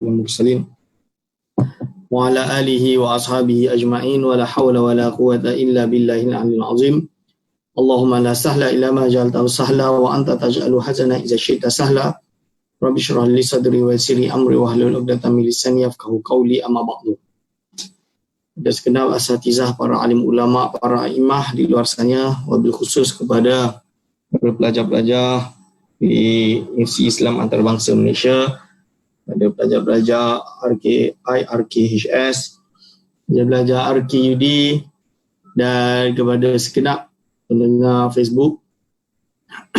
والمرسلين وعلى آله وأصحابه أجمعين ولا حول ولا قوة إلا بالله العلي العظيم اللهم لا سهل إلا ما جعلته سهلا وأنت تجعل حزنا إذا شئت سهلا رب اشرح لي صدري ويسر لي أمري واحلل عقدة من لساني يفقهوا قولي أما بعد. Dan segenap asatizah, para alim ulama, para imah di luar sana, wabil khusus kepada para pelajar-pelajar di Universiti Islam Antarabangsa Malaysia, ada pelajar-pelajar RKI, RKHS, pelajar-pelajar RKUD, dan kepada segenap pendengar Facebook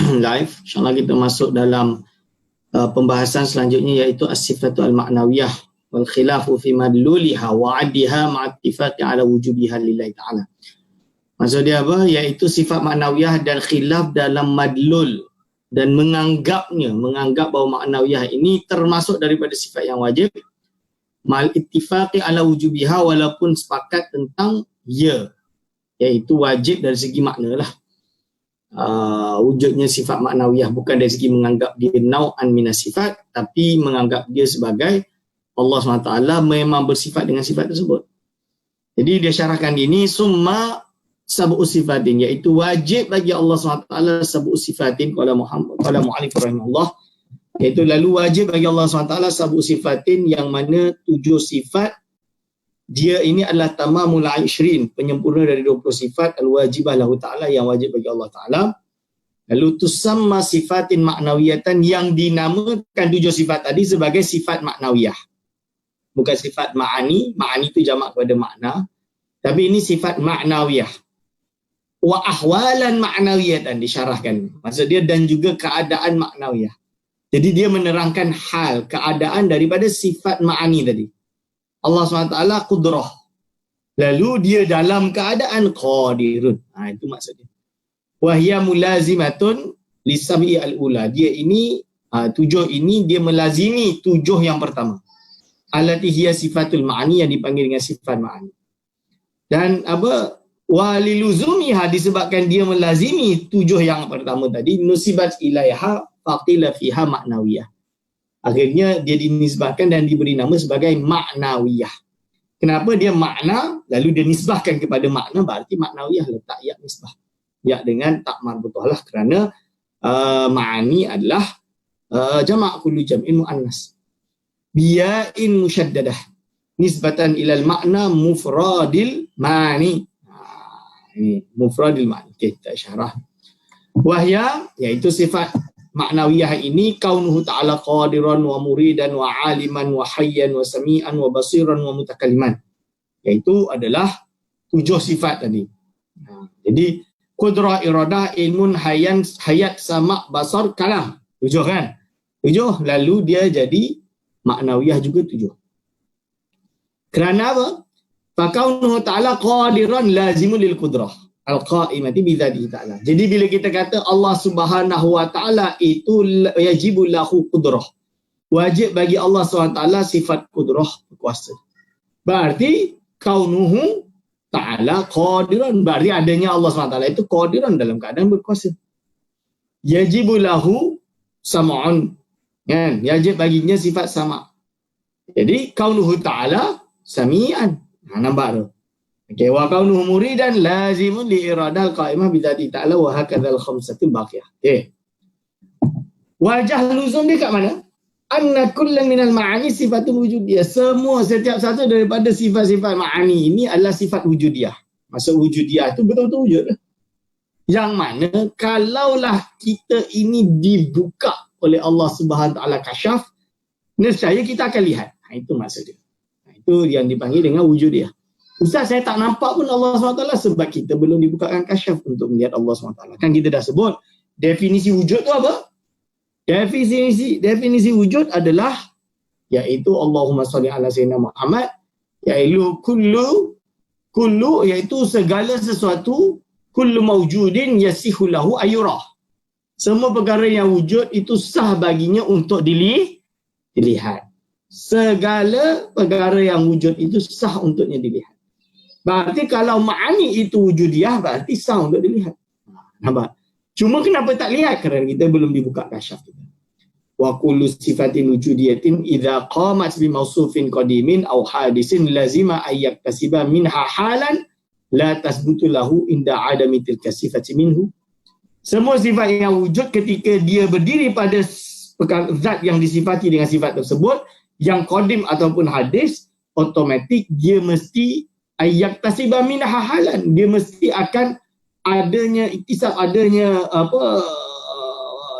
live. InsyaAllah kita masuk dalam pembahasan selanjutnya, iaitu as-sifatu al-ma'nawiyah wal khilafu fi madluliha wa addiha ma'attifati ala wujubiha lillahi ta'ala. Maksud dia apa? Iaitu sifat maknawiyah dan khilaf dalam madlul, dan menganggap bahawa maknawiyah ini termasuk daripada sifat yang wajib, mal ittifaqi ala wujubiha, walaupun sepakat tentang iaitu wajib dari segi makna lah. Wujudnya sifat maknawiyah bukan dari segi menganggap dia nau'an minas sifat, tapi menganggap dia sebagai Allah SWT memang bersifat dengan sifat tersebut. Jadi dia syarahkan ini, summa sab'u sifatin, iaitu wajib bagi Allah SWT sab'u sifatin, qala mu'alif rahimahullah, iaitu lalu wajib bagi Allah SWT sab'u sifatin, yang mana 7 sifat dia ini adalah tamamul 20, penyempurna dari 20 sifat al-wajibah lahu ta'ala, yang wajib bagi Allah Ta'ala. Lalu tusamma sifatin maknawiyatan, yang dinamakan 7 sifat tadi sebagai sifat maknawiyah. Bukan sifat ma'ani, ma'ani itu jamak kepada makna, tapi ini sifat maknawiyah. Wa ahwalan maknawiyatan, disyarahkan. Maksud dia dan juga keadaan maknawiyah. Jadi dia menerangkan hal, keadaan daripada sifat ma'ani tadi. Allah SWT qudrah. Lalu dia dalam keadaan qadirun. Itu maksudnya. Wahya mulazimatun lisab'i al-ula. Dia ini, 7 ini dia melazimi 7 yang pertama. Allati hiya sifatul ma'ani, yang dipanggil dengan sifat ma'ani. Dan waliluzumiha, disebabkan dia melazimi 7 yang pertama tadi, nusibat ilaiha faqila fiha ma'nawiyah. Akhirnya dia dinisbahkan dan diberi nama sebagai ma'nawiyah. Kenapa dia makna, lalu dia nisbahkan kepada makna, berarti ma'nawiyah, letak ya nisbah. Ya dengan tak marbutah lah, kerana ma'ani adalah jamak kullu jam'in mu'annas. Biya'in musyaddadah nisbatan ilal makna mufradil ma'ani. Ini mufradil ma'ani. Kita syarah. Wahya, iaitu sifat maknawiyah ini, kaunuhu ta'ala qadiran wa muridan wa aliman wa hayyan wa sami'an wa basiran wa mutakaliman. Iaitu adalah 7 sifat tadi. Jadi qudrah, iradah, ilmun, hayat, sama', basar, kalam. 7 kan? 7, lalu dia jadi maknawiyah juga 7. Kerana apa? Fakaunuhu ta'ala qadiran lazimun lil qudrah al-qa'imati bidzatihi ta'ala. Jadi bila kita kata Allah Subhanahu wa ta'ala itu yajibul lahu qudrah, wajib bagi Allah SWT sifat qudrah, berkuasa. Berarti kaunuhu ta'ala qadiran, berarti adanya Allah SWT itu qadiran, dalam keadaan berkuasa. Yajibul lahu sam'un, kan? Yajib baginya sifat sama. Jadi kaunuhu ta'ala sami'an. Nampak tu. Okey, wa kaunuhu muridan lazimun li iradal qa'imah bidzati ta'ala wa hakadzal khamsatul baqiyah. Okey. Wajah luzum dia kat mana? Anna kullan minal ma'ani sifatul wujudiyah. Setiap satu daripada sifat-sifat ma'ani ini adalah sifat wujudiyah. Maksud wujudiyah itu betul-betul wujud. Yang mana kalaulah kita ini dibuka oleh Allah Subhanahu Taala kasyaf, nescaya kita akan lihat. Itu maksud dia. Itu yang dipanggil dengan wujud dia. Ustaz, saya tak nampak pun Allah SWT sebab kita belum dibukakan kasyaf untuk melihat Allah SWT. Kan kita dah sebut definisi wujud tu apa? Definisi wujud adalah iaitu Allahumma salli ala sayyidina Muhammad, iaitu kullu iaitu segala sesuatu, kullu mawjudin yasihu lahu ayyurah. Semua perkara yang wujud itu sah baginya untuk dilihat. Segala perkara yang wujud itu sah untuknya dilihat. Berarti kalau ma'ani itu wujudiyah, berarti sah untuk dilihat. Nampak? Cuma kenapa tak lihat? Kerana kita belum dibuka kasyaf kita. wa kullu sifatin wujudiyatin idza qamat bi mawsufin qadimin aw hadisin lazima ayyak kasiba minha halan la tasbutu lahu inda adami tilka sifati minhu. Semua sifat yang wujud ketika dia berdiri pada zat yang disifati dengan sifat tersebut, yang qadim ataupun hadis, automatik dia mesti ayyak kasiba minha halan, dia mesti akan adanya iktisab, adanya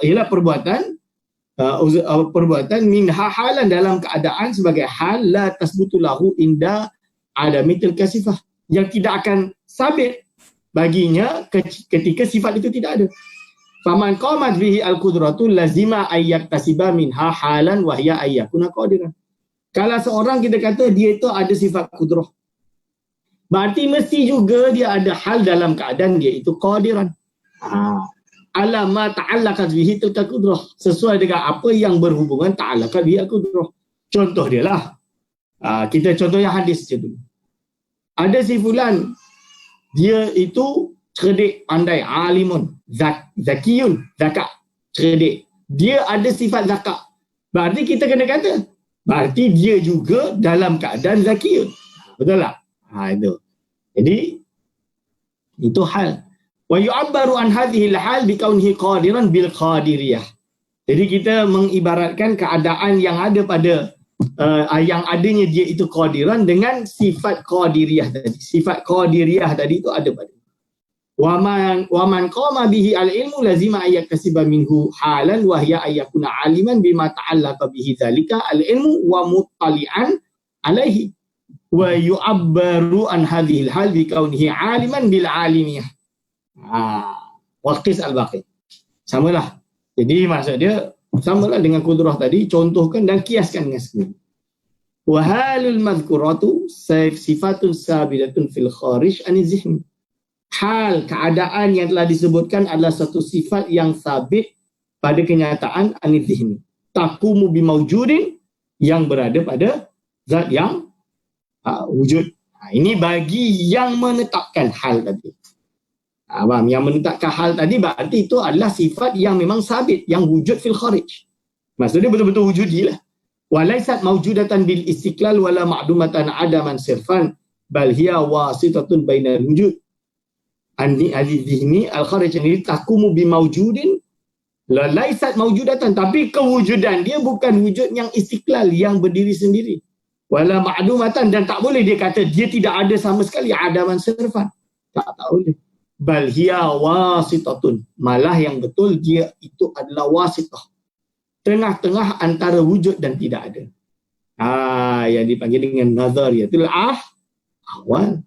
ialah perbuatan minha halan dalam keadaan sebagai hal la tasbutu lahu inda adami tilka sifah, yang tidak akan sabit baginya ketika sifat itu tidak ada. Faman qamat bihi al-qudratu lazima ayyak tasiba minha halan wa hiya ayyakuna qadiran. Kalau seorang kita kata dia itu ada sifat kudrah, berarti mesti juga dia ada hal dalam keadaan dia itu qadiran. Alama ta'allaqat bihi tilka qudrah, sesuai dengan apa yang berhubungan ta'allaqat bihi al-qudrah. Contoh dia lah, kita contoh yang hadis je dulu. Ada si fulan, dia itu cerdik, pandai, alimun, zakiyun, zakat, cerdik. Dia ada sifat zakat. Berarti kita kena kata, berarti dia juga dalam keadaan zakiyun. Betul tak? Itu. Jadi, itu hal. Wa yu'abbaru an hadhihi al-hal bi kaunihi qadiran bil qadiriyah. Jadi kita mengibaratkan keadaan yang ada pada yang adanya dia itu qadiran dengan sifat qadiriyah tadi. Sifat qadiriyah tadi itu ada pada. Wa man qama bihi al-ilmu lazima ayyakasiba minhu halan wa hiya ayyakuna aliman bima ta'allaqa bihi dzalika al-ilmu wa muttali'an alaihi. Wa yu'abbaru an hadhihi al-hal bi kaunihi aliman bil alimiyah. Waqis al-baqi. Samalah. Jadi maksud dia samalah dengan kudrah tadi, contohkan dan kiaskan dengan sendiri. Wa halul madhkuratu sifatun sabidatun fil kharij an zihni. Hal, keadaan yang telah disebutkan adalah satu sifat yang sabit pada kenyataan an zihni. Taqumu bi mawjudin, yang berada pada zat yang wujud. Ini bagi yang menetapkan hal tadi. Yang menetapkan hal tadi berarti itu adalah sifat yang memang sabit, yang wujud fil kharij. Maksudnya betul-betul wujudilah. Walaysat mawjudatan bil istiqlal wala ma'dumatan adaman sirfan bal hiya wasitatun bainal wujud. Andi azizihni al kharij ini taqumu bi mawjudin la laysat mawjudatan, tapi kewujudan dia bukan wujud yang istiqlal, yang berdiri sendiri. Wala ma'dumatan, dan tak boleh dia kata dia tidak ada sama sekali adaman sirfan. Tak boleh. Bal hiya wasitatun, malah yang betul dia itu adalah wasitah, tengah-tengah antara wujud dan tidak ada. Yang dipanggil dengan nazariyatul ahwal.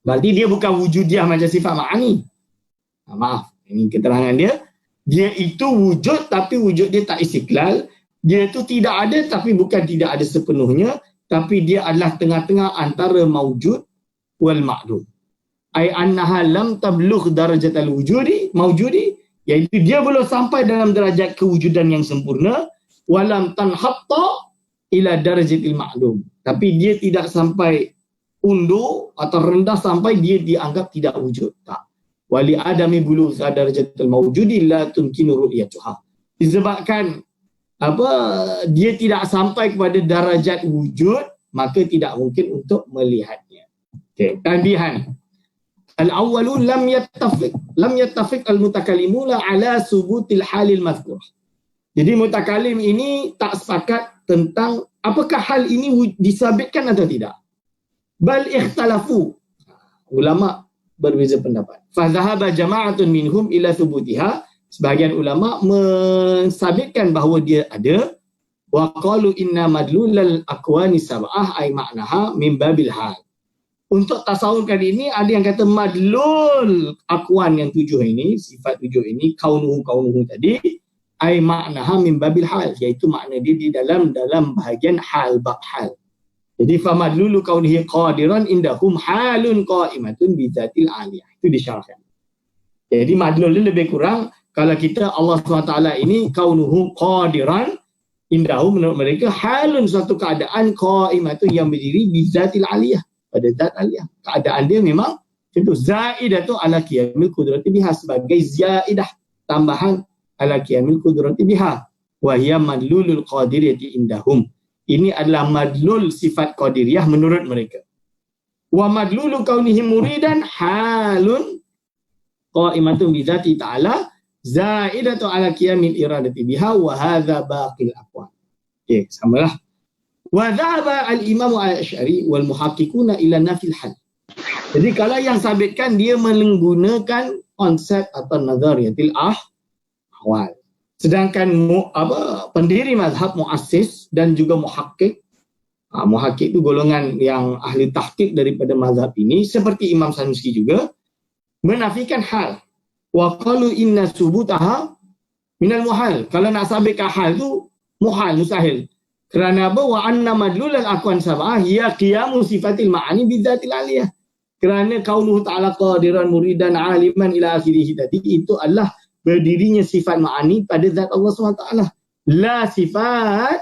Berarti dia bukan wujudiah macam sifat ma'ani. Maaf, ini keterangan dia. Dia itu wujud tapi wujud dia tak istiqlal. Dia itu tidak ada tapi bukan tidak ada sepenuhnya, tapi dia adalah tengah-tengah antara mawjud wal ma'dum. Ai annaha lam tablugh darajatal wujudi mawjudi, iaitu dia belum sampai dalam derajat kewujudan yang sempurna, walam tanhatta ila darajatil ma'lum, tapi dia tidak sampai undur atau rendah sampai dia dianggap tidak wujud. Tak. Wali adami bulugh darajatul mawjudi la tumkinu ru'yatuha. Disebabkan dia tidak sampai kepada darajat wujud, maka tidak mungkin untuk melihatnya. Okey, tambahan. Al-awwalu lam yattafiq al-mutakallimuna ala subutil halil mazkur. Jadi mutakalim ini tak sepakat tentang apakah hal ini disabitkan atau tidak. Bal ikhtalafu. Ulama berbeza pendapat. Fa dhahaba jama'atun minhum ila thubutiha. Sebahagian ulama mensabitkan bahawa dia ada. Wa qalu inna madlulal aqwani sab'ah ay ma'naha min babil hal. Untuk tasawuf kali ini ada yang kata madlul akwan yang 7 ini, sifat 7 ini, kaunuhu tadi, ai maknaha min babil hal, iaitu makna dia di dalam bahagian hal, bab hal. Jadi fa madlulu kaunihi qadiran indahum halun qa'imatun bi dzatil aliyah. Itu disyarahkan. Jadi madlul ini lebih kurang kalau kita Allah SWT ini kaunuhu qadiran indahum, menurut mereka halun, suatu keadaan qa'imatun yang berdiri bi dzatil aliyah, pada zat aliyah. Keadaan dia memang contoh zaidah tu ala qiyamil qudrati biha, sebagai zaidah, tambahan ala qiyamil qudrati biha. wa hiya madlulul qadiriyati indahum. Ini adalah madlul sifat qadiriyah menurut mereka. Wa madlulu kaunihi muridan halun qa'imatun bi dzati ta'ala zaidatu ala qiyamil iradati biha wa hadza baqil aqwal. Okey, samalah. Wa dhahaba al-imam al-Asy'ari wal muhaqqiquna ila nafil hal. Jadi kalau yang sabitkan dia menggunakan konsep atau nazariyatil ahwal. Sedangkan pendiri mazhab muassis dan juga muhaqqiq, muhaqqiq itu golongan yang ahli tahqiq daripada mazhab ini, seperti Imam Sanusi juga, menafikan hal. Wa qalu inna subutaha minal muhal. Kalau nak sabitkan hal tu muhal, mustahil. Kerana apa? Wa anna madlulal aqwan sab'ah hiya qiyamu sifatil ma'ani bidzatil aliyah. Kerana qauluhu ta'ala qadiran muridan aliman ila akhirih tadi, itu adalah berdirinya sifat ma'ani pada zat Allah SWT. La sifat,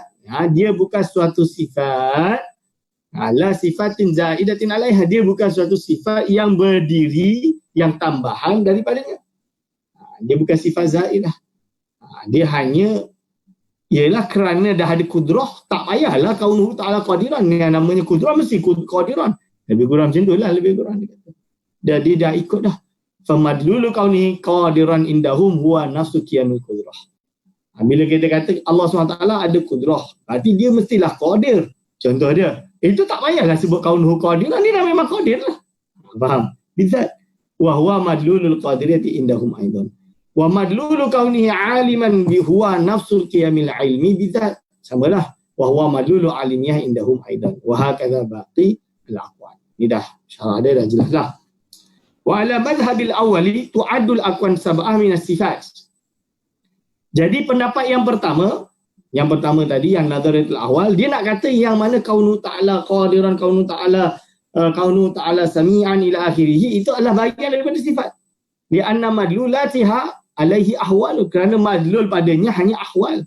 dia bukan suatu sifat. La sifatin zaidatin alaiha, dia bukan suatu sifat yang berdiri, yang tambahan daripadanya. Dia bukan sifat zaidah. Dia hanya, ialah kerana dah ada kudrah, tak payahlah kaunuhu ta'ala qadiran. Yang namanya kudrah mesti qadiran. Lebih kurang macam tu lah, lebih kurang. Dia dah ikut dah. Famadlulu kauni qadiran indahum huwa nafsu qiyamil qudrah. Bila kita kata Allah SWT ada kudrah, berarti dia mestilah qadir. Contoh dia, itu tak payahlah sebut kaunuhu qadiran, dia dah memang qadir lah. Faham? Bizzat. Wa huwa madlulul qadiriyati indahum aidan. Wa madlulu kaunihi aliman bi huwa nafsul qiyamil ilmi bizzat. Samalah. Wa huwa madlulu alimiyah indahum aidan. Wa hakadha baqi al-aqwan. Ni dah syarah dia dah jelas lah. Wa ala madhhabil awwali tu'addul aqwan sab'ah minas sifat. Jadi pendapat yang pertama tadi yang nadharatul awal, dia nak kata yang mana kaunu ta'ala qadiran, kaunu ta'ala sami'an ila akhirih, itu adalah bahagian daripada sifat. Li anna madlulatiha alaihi ahwal, kerana madlul padanya hanya ahwal,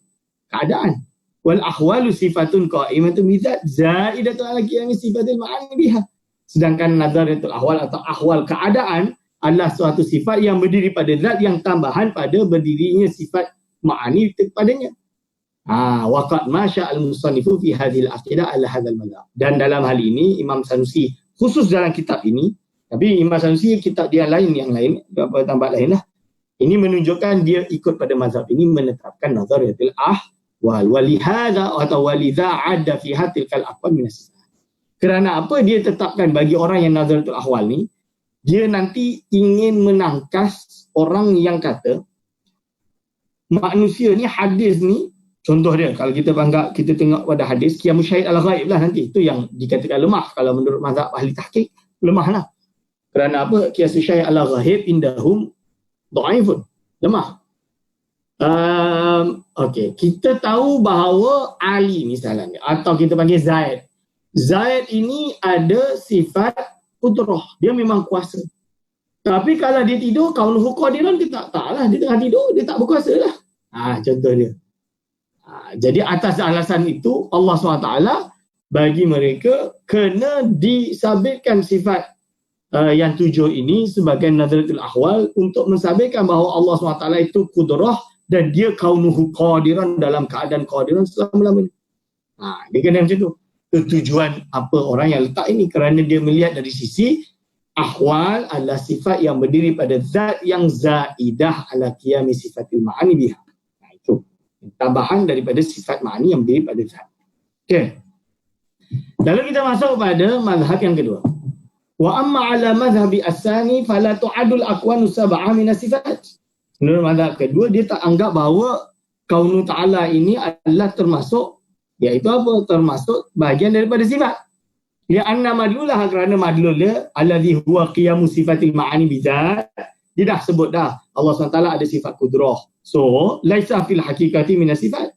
keadaan. Wal ahwalu sifatun qa'imatun bi dzat zaidatu ala qiyami sifatil ma'ani biha. Sedangkan nazaratul ahwal atau ahwal keadaan adalah suatu sifat yang berdiri pada zat yang tambahan pada berdirinya sifat ma'ani padanya. Waqad masya al-musannifu fi hadhil aqidah ala hadzal madhhab. Dan dalam hal ini Imam Sanusi khusus dalam kitab ini, tapi Imam Sanusi kitab dia lain, beberapa tempat lain lah. Ini menunjukkan dia ikut pada mazhab ini, menetapkan nazaratul ahwal. Walihada atau walidha adda fi hatilkal aqwal minas sifat. Kerana apa dia tetapkan bagi orang yang nazaratul ahwal ni, dia nanti ingin menangkas orang yang kata manusia ni, hadis ni, contoh dia, kalau kita bangga, kita tengok pada hadis, qiyamus syahid al-ghaib lah nanti, itu yang dikatakan lemah. Kalau menurut mazhab ahli tahqiq, lemah lah. Kerana apa? Qiyamus syahid al-ghaib indahum dhaifun, lemah. Okey, kita tahu bahawa Ali misalnya, atau kita panggil Zaid. Zaid ini ada sifat qudrah, dia memang kuasa. Tapi kalau dia tidur, kaunuhu qadiran, dia taklah, dia tengah tidur, dia tak berkuasa lah. Contoh dia. Jadi atas alasan itu Allah SWT bagi mereka kena disabitkan sifat yang tujuh ini sebagai nazaratul ahwal untuk mensabitkan bahawa Allah SWT itu qudrah dan dia kaunuhu qadiran, dalam keadaan qadiran selama-lamanya. Dia kena macam tu. Tujuan apa orang yang letak ini, kerana dia melihat dari sisi ahwal adalah sifat yang berdiri pada zat yang zaidah ala qiyami sifatil ma'ani biha. Itu tambahan daripada sifat ma'ani yang berdiri pada zat. Okey. Lalu kita masuk pada mazhab yang kedua. Wa amma ala mazhabi as-sani fala tu'adul aqwanu sab'ah min as-sifat. Menurut mazhab kedua, dia tak anggap bahawa kaunu ta'ala ini adalah termasuk, iaitu apa? Termasuk bahagian daripada sifat. Li'anna madlulah, kerana madlul dia alladhi huwa qiyamu sifatil ma'ani bidzat. Dia dah sebut dah Allah SWT ada sifat qudrah. So, laisa fil haqiqati minas sifat.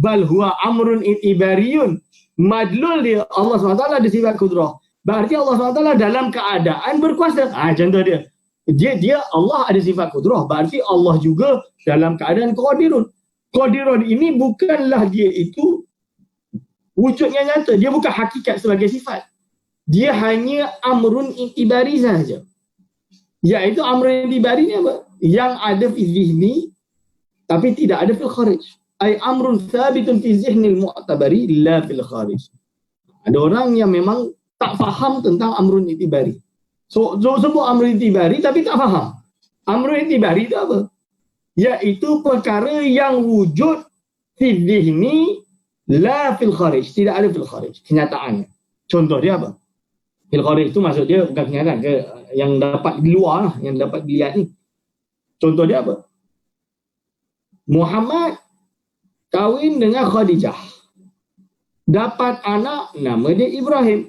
Bal huwa amrun itibariyun. Madlul dia Allah SWT ada sifat qudrah. Berarti Allah SWT dalam keadaan berkuasa. Contoh dia. Dia Allah ada sifat qudrah. Berarti Allah juga dalam keadaan qadirun. Qadirun ini bukanlah dia itu wujudnya nyata. Dia bukan hakikat sebagai sifat. Dia hanya amrun itibari sahaja. Iaitu amrun itibari ni apa? Yang ada fi zihni tapi tidak ada fil kharij. ay amrun thabitun fi zihnil mu'tabari la fil kharij. Ada orang yang memang tak faham tentang amrun itibari. So sebut amrun itibari tapi tak faham. Amrun itibari itu apa? Iaitu perkara yang wujud fi zihni la fil kharij, tidak ada fil kharij kenyataannya. Contoh dia apa? Fil kharij itu maksud dia bukan kenyataan ke yang dapat di luar lah, yang dapat dilihat ni. Contoh dia apa? Muhammad kahwin dengan Khadijah. Dapat anak nama dia Ibrahim.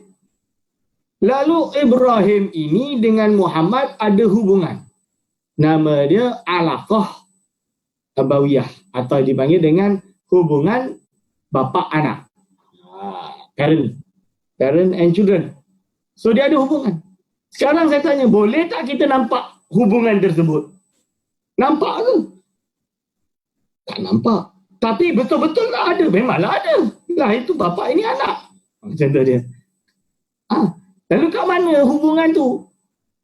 Lalu Ibrahim ini dengan Muhammad ada hubungan. Nama dia alaqah abawiyah atau dipanggil dengan hubungan bapa anak. Parent and children. So dia ada hubungan. Sekarang saya tanya, boleh tak kita nampak hubungan tersebut? Nampak ke? Tak nampak. Tapi betul-betul lah ada. Memanglah ada. Lah itu bapa ini anak. Contoh dia. Lalu kat mana hubungan tu?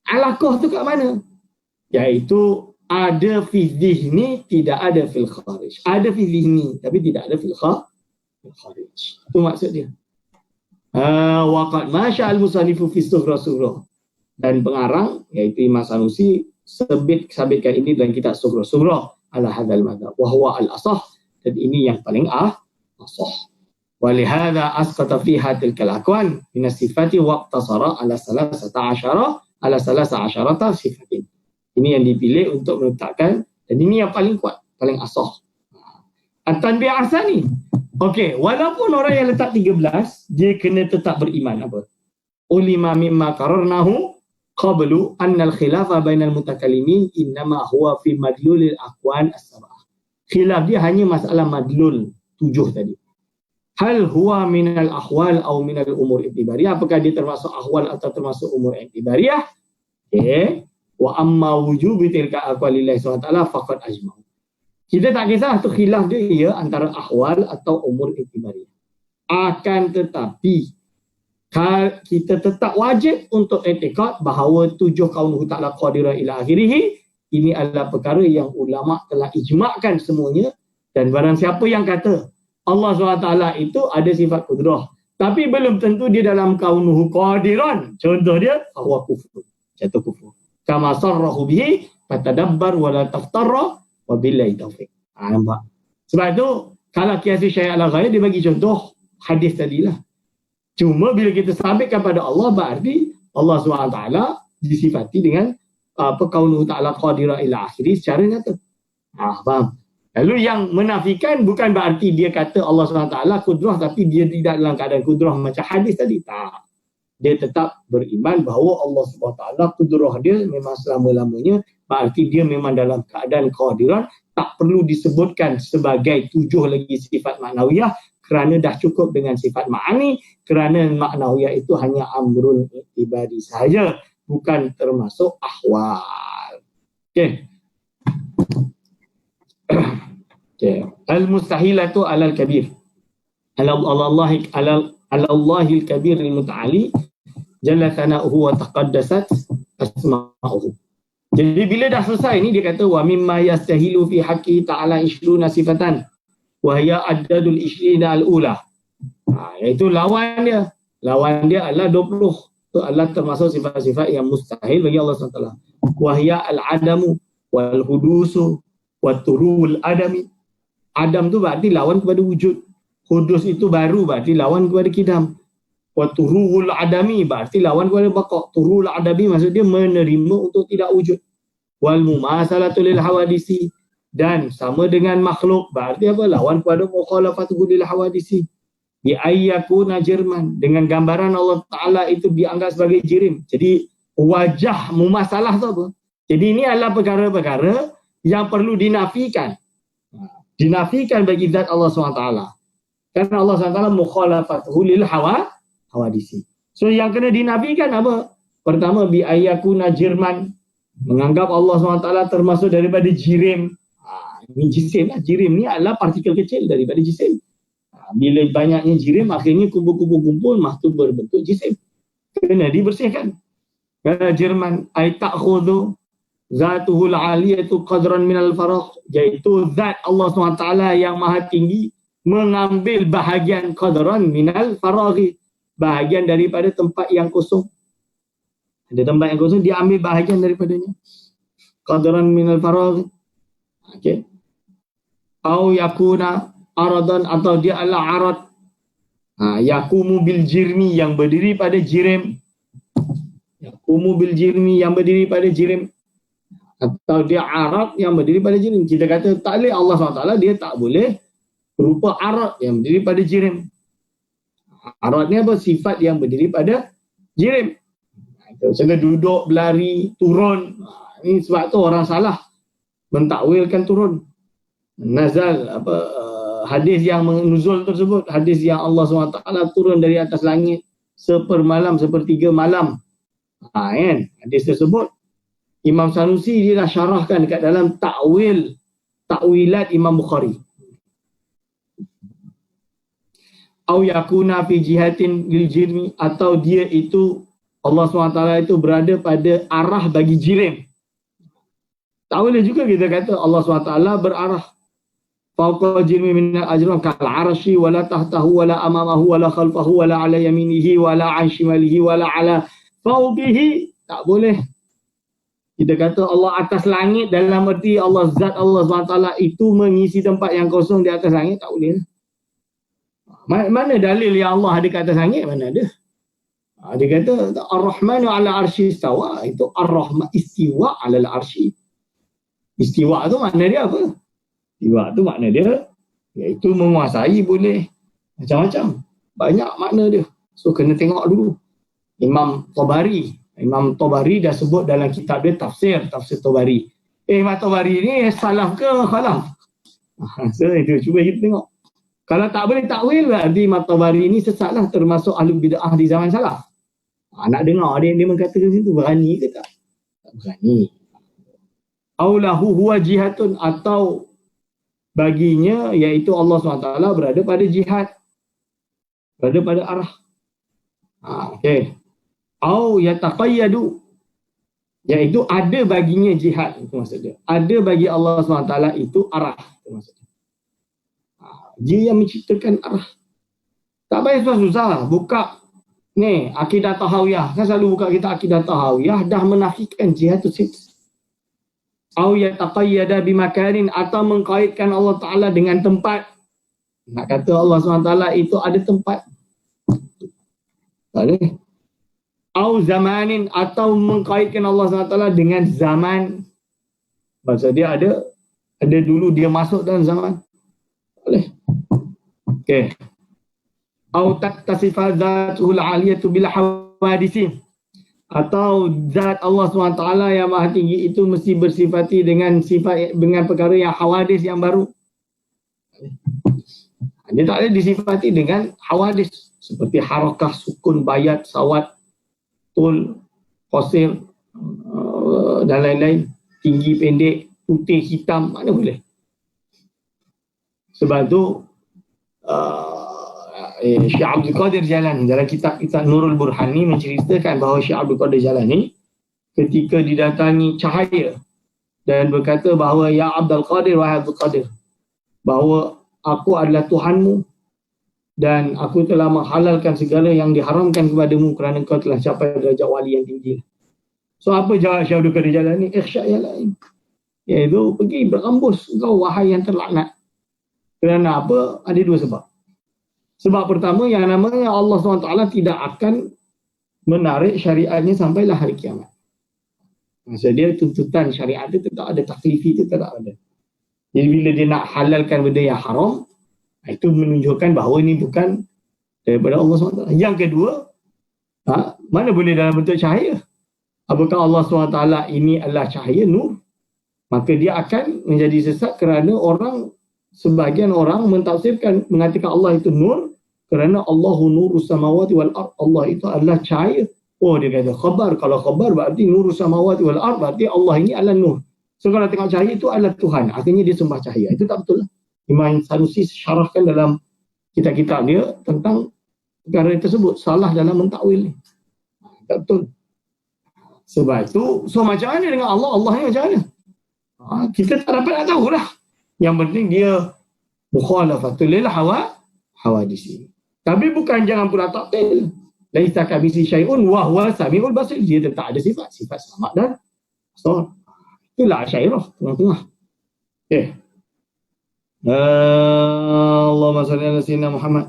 Alaqah tu kat mana? Iaitu ada fi zihni, tidak ada fil kharij. Ada fi zihni, tapi tidak ada fil kharij. Itu maksud dia. Waqad masya'al musannifu fi sughra. Dan pengarang, iaitu Imam Sanusi, sabitkan ini dalam kitab sughra ala hadzal madhab. Wa huwa al-asah. Dan ini yang paling asah. Walihada asqata fiha tilkal aqwan min as-sifati wa iqtasara ala 13 sifatin. Ini yang dipilih untuk meletakkan, dan ini yang paling kuat, paling asah. At-tanbih asani. Okey, walaupun orang yang letak 13, dia kena tetap beriman apa? Ulima mimma qararnahu qablu anna al-khilafa bainal mutakallimin innama huwa fi madlulil aqwan as-sab'ah. Khilaf dia hanya masalah madlul 7 tadi. Hal huwa minal ahwal atau minal umur i'tibariyah, apakah dia termasuk ahwal atau termasuk umur i'tibariyah? Okey. Wa amma wujubi tilka aqwalillahi subhanahu wa ta'ala faqad ajma'u. Kita tak kisah tu khilaf dia antara ahwal atau umur i'tibariyah. Akan tetapi kita tetap wajib untuk i'tikad bahawa 7 kaunuhu ta'ala qadirah ila akhirih. Ini adalah perkara yang ulama telah ijma'kan semuanya, dan barang siapa yang kata Allah SWT itu ada sifat kudrah tapi belum tentu dia dalam kaunuhu qadiran, contoh dia bahwa kufur, jatuh kufur. Kama sarrahu bihi fatadabbar wa la taftarra wa billahi taufiq. Nampak? Sebab itu kalau kiasi syai' ala ghayah, dia bagi contoh hadis tadilah. Cuma bila kita sabitkan pada Allah, berarti Allah SWT disifati dengan kaunuhu ta'ala qadirah ila akhiri secara nyata. Faham? Lalu yang menafikan bukan berarti dia kata Allah SWT kudrah tapi dia tidak dalam keadaan kudrah macam hadis tadi. Tak. Dia tetap beriman bahawa Allah SWT kudrah dia memang selama-lamanya, berarti dia memang dalam keadaan qadiran. Tak perlu disebutkan sebagai 7 lagi sifat maknawiyah kerana dah cukup dengan sifat ma'ani, kerana maknawiyah itu hanya amrun i'tibari sahaja, bukan termasuk ahwal. Okey. Okay. Al-mustahilatu alal kabir. Allahil kabir al-muta'ali jalla thana'uhu wa taqaddasat asma'uhu. Jadi bila dah selesai ni, dia kata wa mimma yastahilu fi haqqi ta'ala 20 sifatan wa hiya addadul 20 al-ula. Iaitu lawan dia. Lawan dia adalah 20. Itu adalah termasuk sifat-sifat yang mustahil bagi Allah SWT. Wahya al-adamu wal-hudusu wat-turul adami. Adam tu berarti lawan kepada wujud. Hudus itu baru, berarti lawan kepada kidam. Wat-turul adami berarti lawan kepada baqa'. Turul adami maksud dia menerima untuk tidak wujud. Wal-mumasalatu lil hawadisi, dan sama dengan makhluk berarti apa? Lawan kepada mukhalafatuhu lil hawadisi. Bi ayyakuna jirman, dengan gambaran Allah Ta'ala itu dianggap sebagai jirim. Jadi wajah mumasalah tu apa? Jadi ini adalah perkara-perkara yang perlu dinafikan. Dinafikan bagi zat Allah SWT. Karena Allah SWT mukhalafatuhu lil hawadisi. So yang kena dinafikan apa? Pertama, bi ayyakuna jirman, menganggap Allah SWT termasuk daripada jirim. Ini jisim lah. Jirim ni adalah partikel kecil daripada jisim. Bila banyaknya jirim, akhirnya kumpul-kumpul tu berbentuk jisim. Kena dibersihkan. Kena Jerman, ay ta'khudhu Zatuhul aliyatu qadran minal faragh, iaitu zat Allah SWT yang maha tinggi mengambil bahagian qadran minal faraghi, bahagian daripada tempat yang kosong. Ada tempat yang kosong, dia ambil bahagian daripadanya. Qadran minal faraghi. Okey. Au yakuna aradan, atau dia adalah arad. Yakumu bil jirmi, yang berdiri pada jirim. Yakumu bil jirmi, yang berdiri pada jirim. Atau dia arad yang berdiri pada jirim. Kita kata tak boleh, Allah SWT dia tak boleh berupa arad yang berdiri pada jirim. Arad ni apa? Sifat yang berdiri pada jirim. Misalnya duduk, berlari, turun. Ini sebab tu orang salah mentakwilkan turun. Nazal, hadis yang menuzul tersebut, hadis yang Allah SWT turun dari atas langit sepermalam, sepertiga malam. Kan? Hadis tersebut Imam Sanusi dia dah syarahkan dekat dalam takwilat Imam Bukhari. Au yakuna fi jihatin lil jirmi, atau dia itu Allah SWT itu berada pada arah bagi jirim. Tak boleh juga kita kata Allah SWT berarah fauqa jirmi minal ajram kal arshi wala tahtahu wala amamahu wala khalfahu wala ala yaminihi wala an shimalihi wala ala fauqihi. Tak boleh kita kata Allah atas langit dalam erti Allah, zat Allah SWT itu mengisi tempat yang kosong di atas langit. Tak boleh. Mana dalil yang Allah ada kat atas langit? Mana ada? Dia kata Ar-Rahmanu ala arshi istawa. Itu Ar-Rahman istiwa ala arshi. Istiwa tu makna dia apa? Istiwa tu makna dia iaitu menguasai, boleh macam-macam. Banyak makna dia. So kena tengok dulu. Imam Tabari dah sebut dalam kitab dia tafsir Tabari. Imam Tabari ni salaf ke khalaf? So itu cuba kita tengok. Kalau tak boleh takwil, berarti Imam Tabari ni sesatlah, termasuk ahli bid'ah di zaman salaf. Nak dengar dia mengatakan situ, berani ke tak? Tak berani. Aulahu huwa jihatun, atau baginya iaitu Allah SWT berada pada jihad, berada pada arah. Okey. Au yataqayyadu, iaitu ada baginya jihad, itu maksudnya. Ada bagi Allah SWT itu arah, itu maksudnya. Dia yang menciptakan arah. Tak payah susah-susah buka ni akidah tahawiyah. Kan selalu buka kita akidah tahawiyah dah menafikan jihad itu. Au yataqayyada bimakanin, atau mengkaitkan Allah Taala dengan tempat. Nak kata Allah SWT itu ada tempat. Tak boleh. Au zamanin, atau mengkaitkan Allah SWT dengan zaman. Maksud dia ada dulu dia masuk dalam zaman. Boleh. Okey. Au tattasifa zatul aliyatu bil hawadisi, atau zat Allah SWT yang maha tinggi itu mesti bersifati dengan sifat, dengan perkara yang hawadis, yang baru. Dia tak boleh disifati dengan hawadis seperti harakah, sukun, bayat, sawat, tul, qasir dan lain-lain, tinggi, pendek, putih, hitam, mana boleh. Sebab tu Syekh Abdul Qadir Jalani dalam kitab Nurul Burhani menceritakan bahawa Syekh Abdul Qadir Jalani ketika didatangi cahaya dan berkata bahawa ya Abdul Qadir, wahai Abdul Qadir, bahawa aku adalah Tuhanmu dan aku telah menghalalkan segala yang diharamkan kepadamu kerana kau telah capai derajat wali yang tinggi. So apa jawab Syekh Abdul Qadir Jalani? Ikhsya ya lain, iaitu pergi berambus kau wahai yang terlaknat. Kerana apa? Ada dua sebab. Sebab pertama, yang namanya Allah SWT tidak akan menarik syariatnya sampailah hari kiamat. Maksud dia tuntutan syariat itu tetap ada, taklifi itu tetap ada. Jadi bila dia nak halalkan benda yang haram, itu menunjukkan bahawa ini bukan daripada Allah SWT. Yang kedua, mana boleh dalam bentuk cahaya? Apakah Allah SWT ini adalah cahaya, nur? Maka dia akan menjadi sesat kerana sebahagian orang mentafsirkan, mengatakan Allah itu nur kerana Allahu nurus samawati wal ard. Allah itu adalah cahaya. Oh, dia kata khabar. Kalau khabar berarti nurus samawati wal ard, berarti Allah ini adalah nur. So kalau tengok cahaya itu adalah Tuhan, akhirnya dia sembah cahaya. Itu tak betul. Imam Sanusi syarahkan dalam kitab-kitab dia tentang perkara tersebut, salah dalam mentakwil ni. Tak betul. Sebab tu, so macam mana dengan Allah? Allah ni macam mana? Kita tak dapat nak tahu lah. Yang penting dia mukhalafatul lil hawadisi. Tapi bukan jangan pula taktil. Laisa kamitslihi syai'un wa huwa samiul basir. Dia tetap ada sifat sama dan basar. Itulah Asy'ariyah tengah-tengah. Okey. Allahumma shalli ala sayyidina Muhammad.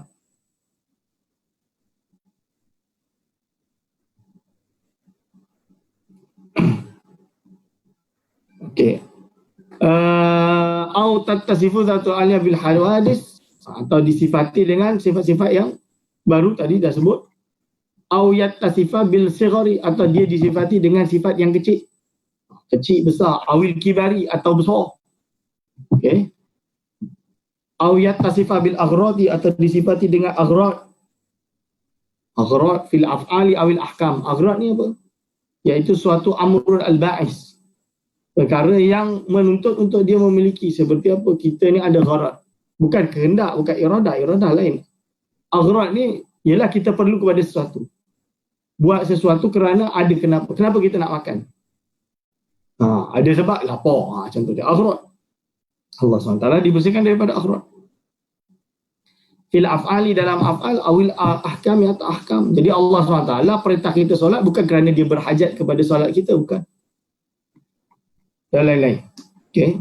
Okey. Au tattasifu zatu aliyah bil hawadis, atau disifati dengan sifat-sifat yang baru tadi dah sebut. Au yattasifa bil sighari, atau dia disifati dengan sifat yang kecil. Kecil, besar. Awil kibari, atau besar. Okey. Au yattasifa bil aghradi, atau disifati dengan aghrad. Aghrad fil af'ali awil ahkam. Aghrad ni apa? Iaitu suatu amrul al-ba'is. Perkara yang menuntut untuk dia memiliki. Seperti apa? Kita ni ada gharad. Bukan kehendak, bukan iradah. Iradah lain. Aghrad ni ialah kita perlu kepada sesuatu. Buat sesuatu kerana ada kenapa. Kenapa kita nak makan? Ada sebab lapar. Contoh dia. Aghrad. Allah SWT dibersihkan daripada aghrad. Fil af'ali, dalam af'al, awil ahkam atau ahkam. Jadi Allah SWT perintah kita solat bukan kerana dia berhajat kepada solat kita. Bukan. Dan lain-lain. Okey.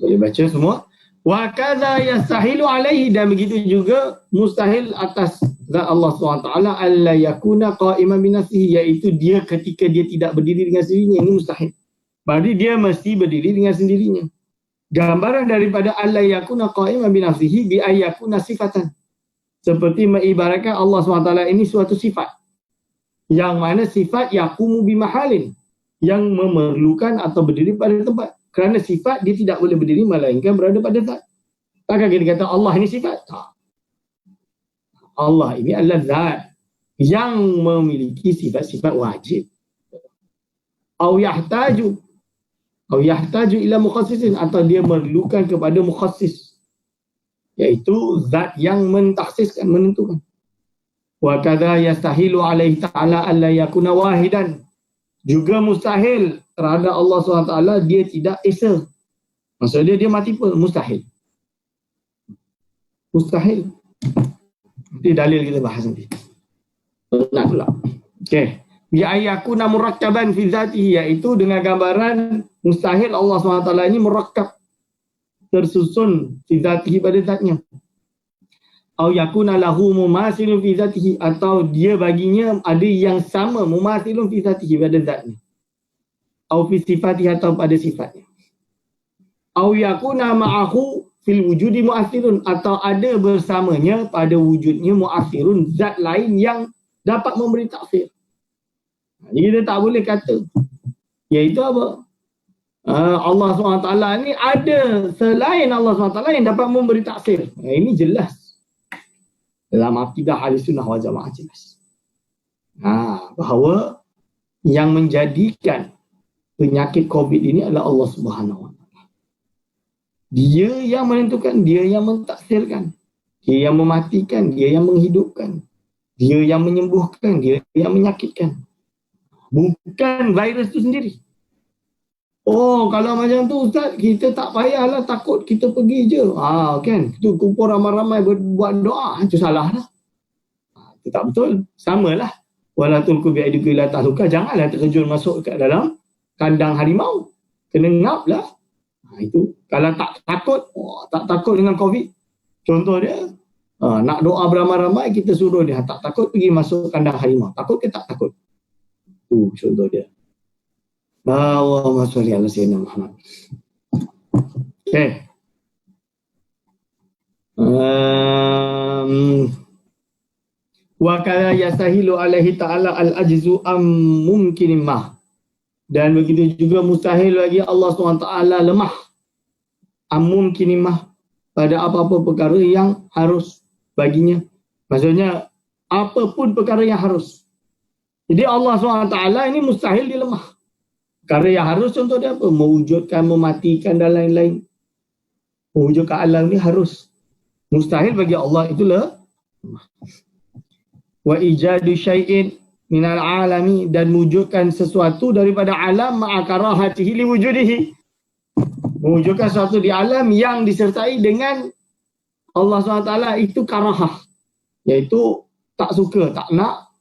Boleh baca semua. Wa kadza yastahilu alaihi, dan begitu juga mustahil atas zat Allah SWT alla yakuna qa'iman bi nafsihi, iaitu dia ketika dia tidak berdiri dengan sendirinya. Ini mustahil. Berarti dia mesti berdiri dengan sendirinya. Gambaran daripada alla yakuna qa'iman bi nafsihi bi ayyakuna sifatan. Seperti mengibaratkan Allah SWT ini suatu sifat. Yang mana sifat yaqumu bi mahalin, yang memerlukan atau berdiri pada tempat. Kerana sifat dia tidak boleh berdiri melainkan berada pada zat. Takkan kita kata Allah ini sifat? Tak. Allah ini adalah zat yang memiliki sifat-sifat wajib. Au yahtaju ila mukhassisin, atau dia memerlukan kepada mukhassis, iaitu zat yang mentakhsiskan, menentukan. Wa kadza yastahilu alaihi ta'ala alla yakuna wahidan. Juga mustahil terhadap Allah SWT dia tidak esa. Maksudnya dia mati pun mustahil. Mustahil. Nanti dalil kita bahas nanti. Nak pula. Okey. Bi ayyakuna murakkaban fi dzatihi, iaitu dengan gambaran mustahil Allah SWT ini murakkab, tersusun fi dzatihi, pada zatnya. Au yakuna lahu mumathilun fi dzatihi, atau dia baginya ada yang sama, mumathilun fi dzatihi, pada zatnya. Au fi sifatihi, atau pada sifatnya. Au yakuna ma'ahu fil wujudi mu'athirun, atau ada bersamanya pada wujudnya mu'athirun, zat lain yang dapat memberi taksir. Jadi kita tak boleh kata, iaitu apa? Allah SWT ni ada selain Allah SWT yang dapat memberi taksir. Ini jelas dalam akidah Ahlussunnah wal Jamaah, jelas. Bahawa yang menjadikan penyakit COVID ini adalah Allah Subhanahu Wa Taala. Dia yang menentukan, dia yang mentaksirkan, dia yang mematikan, dia yang menghidupkan, dia yang menyembuhkan, dia yang menyakitkan. Bukan virus itu sendiri. Oh, kalau macam tu Ustaz, kita tak payahlah takut, kita pergi je. Kan? Itu kumpul ramai-ramai buat doa. Itu salah lah. Itu tak betul. Samalah. Wala tulqu bi'aidikum ila tahluka. Janganlah terjun masuk ke dalam kandang harimau. Kena ngap lah. Itu. Kalau tak takut, tak takut dengan COVID. Contoh dia, nak doa beramai-ramai, kita suruh dia tak takut pergi masuk kandang harimau. Takut ke tak takut? Itu contoh dia. Allahumma sholli ala sayyidina Muhammad. Okay. Wa kana yastahilu alaihi ta'ala al-ajzu am mumkin ma. Dan begitu juga mustahil bagi Allah SWT lemah. Am mumkin ma, pada apa-apa perkara yang harus baginya. Maksudnya apapun perkara yang harus. Jadi Allah SWT ini mustahil dia lemah. Perkara yang harus, contoh dia apa? Mewujudkan, mematikan dan lain-lain. Mewujudkan alam ni harus. Mustahil bagi Allah itulah. Wa ijadu syai'in minal alami, dan mewujudkan sesuatu daripada alam ma'akarahatihi liwujudihi, mewujudkan sesuatu di alam yang disertai dengan Allah SWT itu karahah, iaitu tak suka, tak nak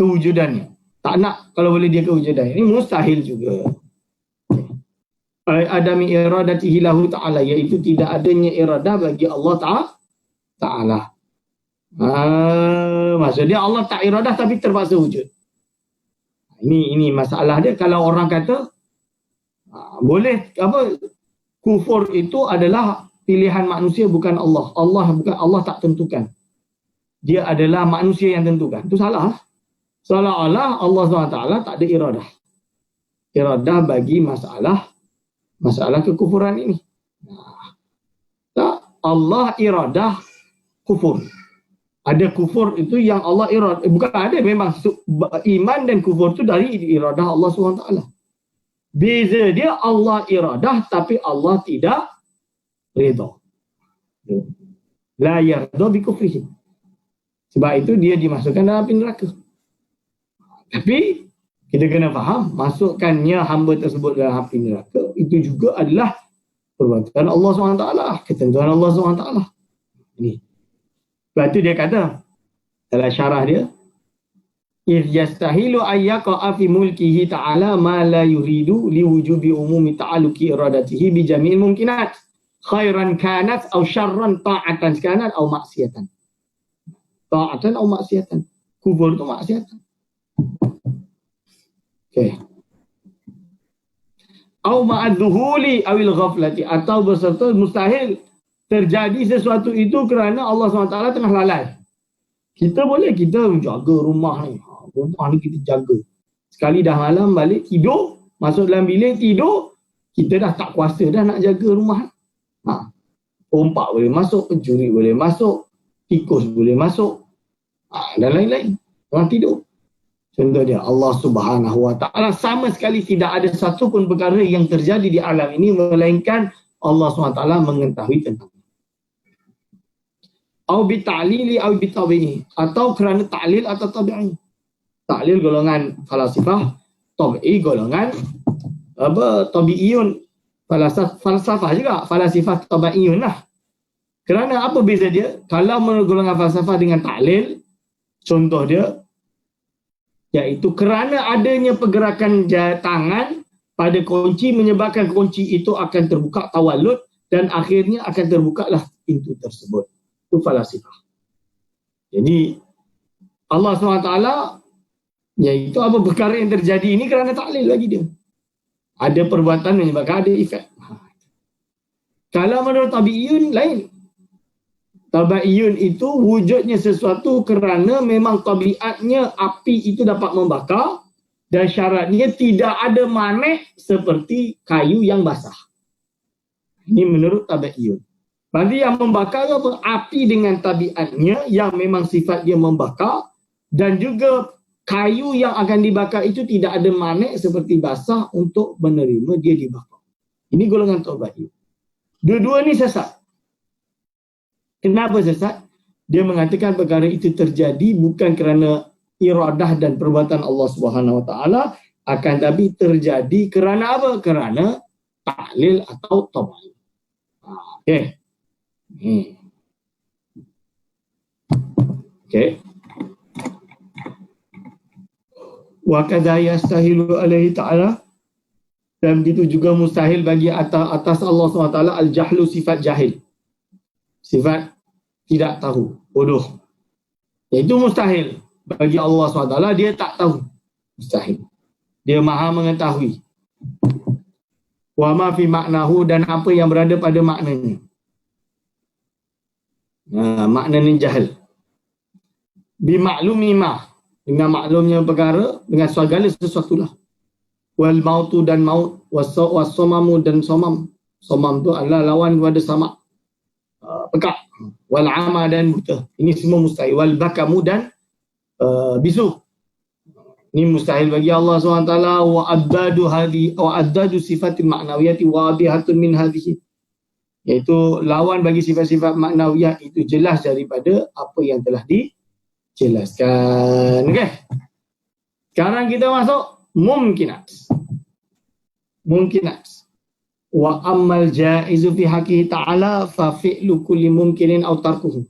kewujudannya, tak nak kalau boleh dia kewujudan. Ini mustahil juga. Adami iradatihi lahu ta'ala, iaitu tidak adanya iradah bagi Allah Ta'ala. Maksudnya Allah tak iradah tapi terpaksa wujud. Ini masalah dia. Kalau orang kata boleh kufur itu adalah pilihan manusia, bukan Allah. Allah tak tentukan. Dia adalah manusia yang tentukan. Itu salah. Seolah-olah Allah SWT tak ada iradah. Iradah bagi masalah kekufuran ini. Tak, Allah iradah kufur. Ada kufur itu yang Allah iradah. Bukan ada, memang iman dan kufur itu dari iradah Allah SWT. Beza dia, Allah iradah tapi Allah tidak redha. La yarda bi kufrihi. Sebab itu dia dimasukkan dalam api neraka. Tapi kita kena faham, masukkannya hamba tersebut dalam api neraka itu juga adalah perbuatan Allah SWT, ketentuan Allah SWT. Ini. Sebab itu dia kata dalam syarah dia, if yastahilu ayyaqa'a fi mulkihi ta'ala ma la yuridu liwujubi umumi ta'aluki iradatihi bi jami'il mumkinat khairan kanat aw syarran ta'atan kanat aw maksiatan. Ta'atan aw maksiatan. Kufur itu maksiatan. Okey. Aw ma'adzuhuli awil ghaflati, atau berserta mustahil terjadi sesuatu itu kerana Allah SWT tengah lalai. Kita menjaga rumah ni. Rumah ni kita jaga. Sekali dah malam balik tidur, masuk dalam bilik tidur, kita dah tak kuasa dah nak jaga rumah. Pompak boleh masuk, pencuri boleh masuk, tikus boleh masuk, dan lain-lain. Orang tidur. Contoh dia, Allah Subhanahu Wa Ta'ala sama sekali tidak ada satu pun perkara yang terjadi di alam ini melainkan Allah SWT mengetahui tentang. Au bi ta'lili au bi tabi'i, atau kerana ta'lil atau tabi'i. Ta'lil golongan falasifah, tabi'i golongan tabi'iyun. Falsafah juga, falasifah tabi'iyun lah. Kerana apa beza dia? Kalau menurut golongan falsafah dengan ta'lil, contoh dia iaitu kerana adanya pergerakan tangan pada kunci menyebabkan kunci itu akan terbuka tawalud dan akhirnya akan terbukalah pintu tersebut. Itu falasifah. Jadi Allah SWT iaitu apa perkara yang terjadi ini kerana taklil bagi dia. Ada perbuatan menyebabkan ada efek. Kalau menurut tabi'iyun lain. Tabi'iyun itu wujudnya sesuatu kerana memang tabiatnya api itu dapat membakar dan syaratnya tidak ada manik seperti kayu yang basah. Ini menurut tabi'iyun. Berarti yang membakar apa? Api dengan tabiatnya yang memang sifat dia membakar, dan juga kayu yang akan dibakar itu tidak ada manik seperti basah untuk menerima dia dibakar. Ini golongan tabi'iyun. Dua-dua ni sesat. Kenapa sesat? Dia mengatakan perkara itu terjadi bukan kerana iradah dan perbuatan Allah Subhanahu Wa Ta'ala, akan tapi terjadi kerana apa? Kerana taklil atau tabi'i. Okey. Okey. Wa kadza yastahilu alaihi ta'ala, dan begitu juga mustahil bagi atas Allah SWT al-jahlu, sifat jahil. Sifat tidak tahu, bodoh. Itu mustahil bagi Allah SWT, dia tak tahu. Mustahil. Dia maha mengetahui. Wa ma fi maknahu, dan apa yang berada pada maknanya. Maknanya jahil. Bi maklumi ma, dengan maklumnya perkara, dengan segala sesuatulah. Wal mautu, dan maut, was-somamu, dan somam. Somam tu adalah lawan kepada sama. Pekak. Wal ama, dan buta. Ini semua mustahil. Wal bakamu, dan bisu. Ini mustahil bagi Allah SWT. Wa addadu sifatil ma'nawiyati wadihatun min hadhihi. Iaitu lawan bagi sifat-sifat maknawiyah itu jelas daripada apa yang telah dijelaskan. Okey. Sekarang kita masuk mumkinat. Mumkinat. Wa ammal jaizu fi haqqihi ta'ala fa fi'lu kulli mumkinin aw tarkuhu.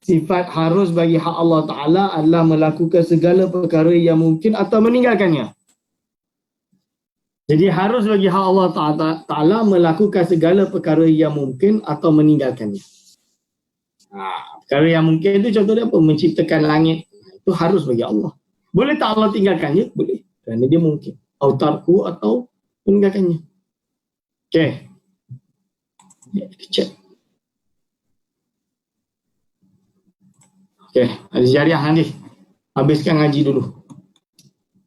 Sifat harus bagi hak Allah Ta'ala adalah melakukan segala perkara yang mungkin atau meninggalkannya. Jadi harus bagi hak Allah Ta'ala melakukan segala perkara yang mungkin atau meninggalkannya. Perkara yang mungkin itu contohnya apa? Menciptakan langit. Itu harus bagi Allah. Boleh tak Allah tinggalkannya? Boleh. Kerana dia mungkin. Autarku atau meninggalkannya. Okey. Kita cek. Okey. Ada jariah nanti. Habiskan ngaji dulu.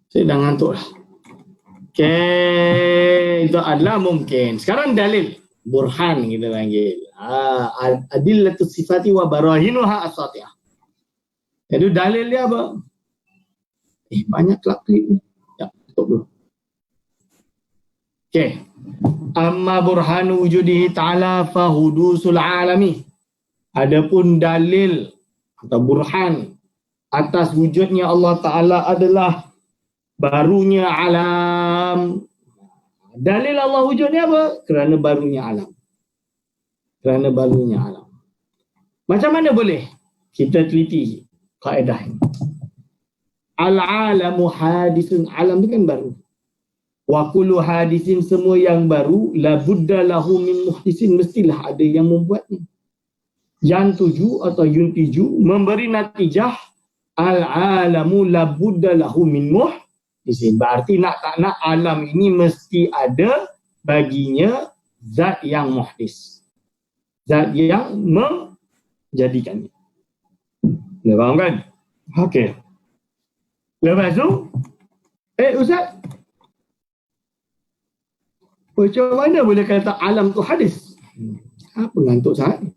Saya dah ngantuk lah. Okey. Itu adalah mungkin. Sekarang dalil. Burhan kita panggil. Adillatus sifati wa barahinuha as-satihah. Jadi dalil dia apa? Banyak klip ni. Ya, tutup dulu. Okey. Amma burhanu wujudihi ta'ala fahudusul alami. Adapun dalil atau burhan atas wujudnya Allah Ta'ala adalah barunya alam. Dalil Allah wujudnya apa? Kerana barunya alam. Kerana barunya alam. Macam mana boleh kita teliti kaedah ini? Al-alamu hadisun. Alam itu kan baru. Wa kullu hadisin, semua yang baru, la budda lahu min muhdisin, mestilah ada yang membuatnya. Yang tuju atau yuntiju, memberi natijah, al-alamu la budda lahu min muhdisin. Berarti nak tak nak alam ini mesti ada baginya zat yang muhdis. Zat yang menjadikannya. Dah faham kan? Okey. Lepas tu, Ustaz, macam mana boleh kata alam tu hadis? Apa ngantuk sangat?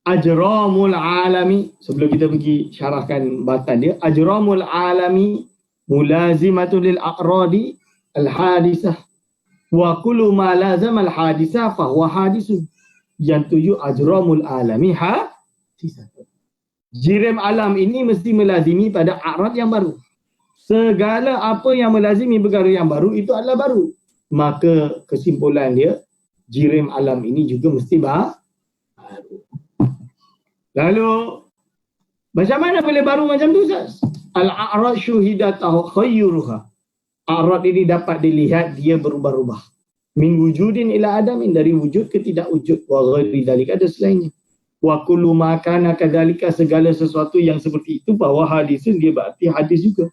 Ajramul alami. Sebelum kita pergi syarahkan batan dia. Ajramul alami mulazimatul lil aqradi al-hadisah. Wa kullu ma lazama al-hadisah fahuwa hadisun. Yang tujuh ajramul alami hadisah. Jirim alam ini mesti melazimi pada a'rad yang baru. Segala apa yang melazimi perkara yang baru itu adalah baru. Maka kesimpulan dia, jirim alam ini juga mesti baru. Lalu, macam mana boleh baru macam tu, Ustaz? Al-a'rad syuhidatahu khayyuruha. A'rad ini dapat dilihat dia berubah-ubah. Min wujudin ila adamin, dari wujud ke tidak wujud. Wa ghairi dzalika, ada selainnya. Wa kullu ma kana kadzalika, segala sesuatu yang seperti itu, bahwa hadisun dia berarti hadis juga.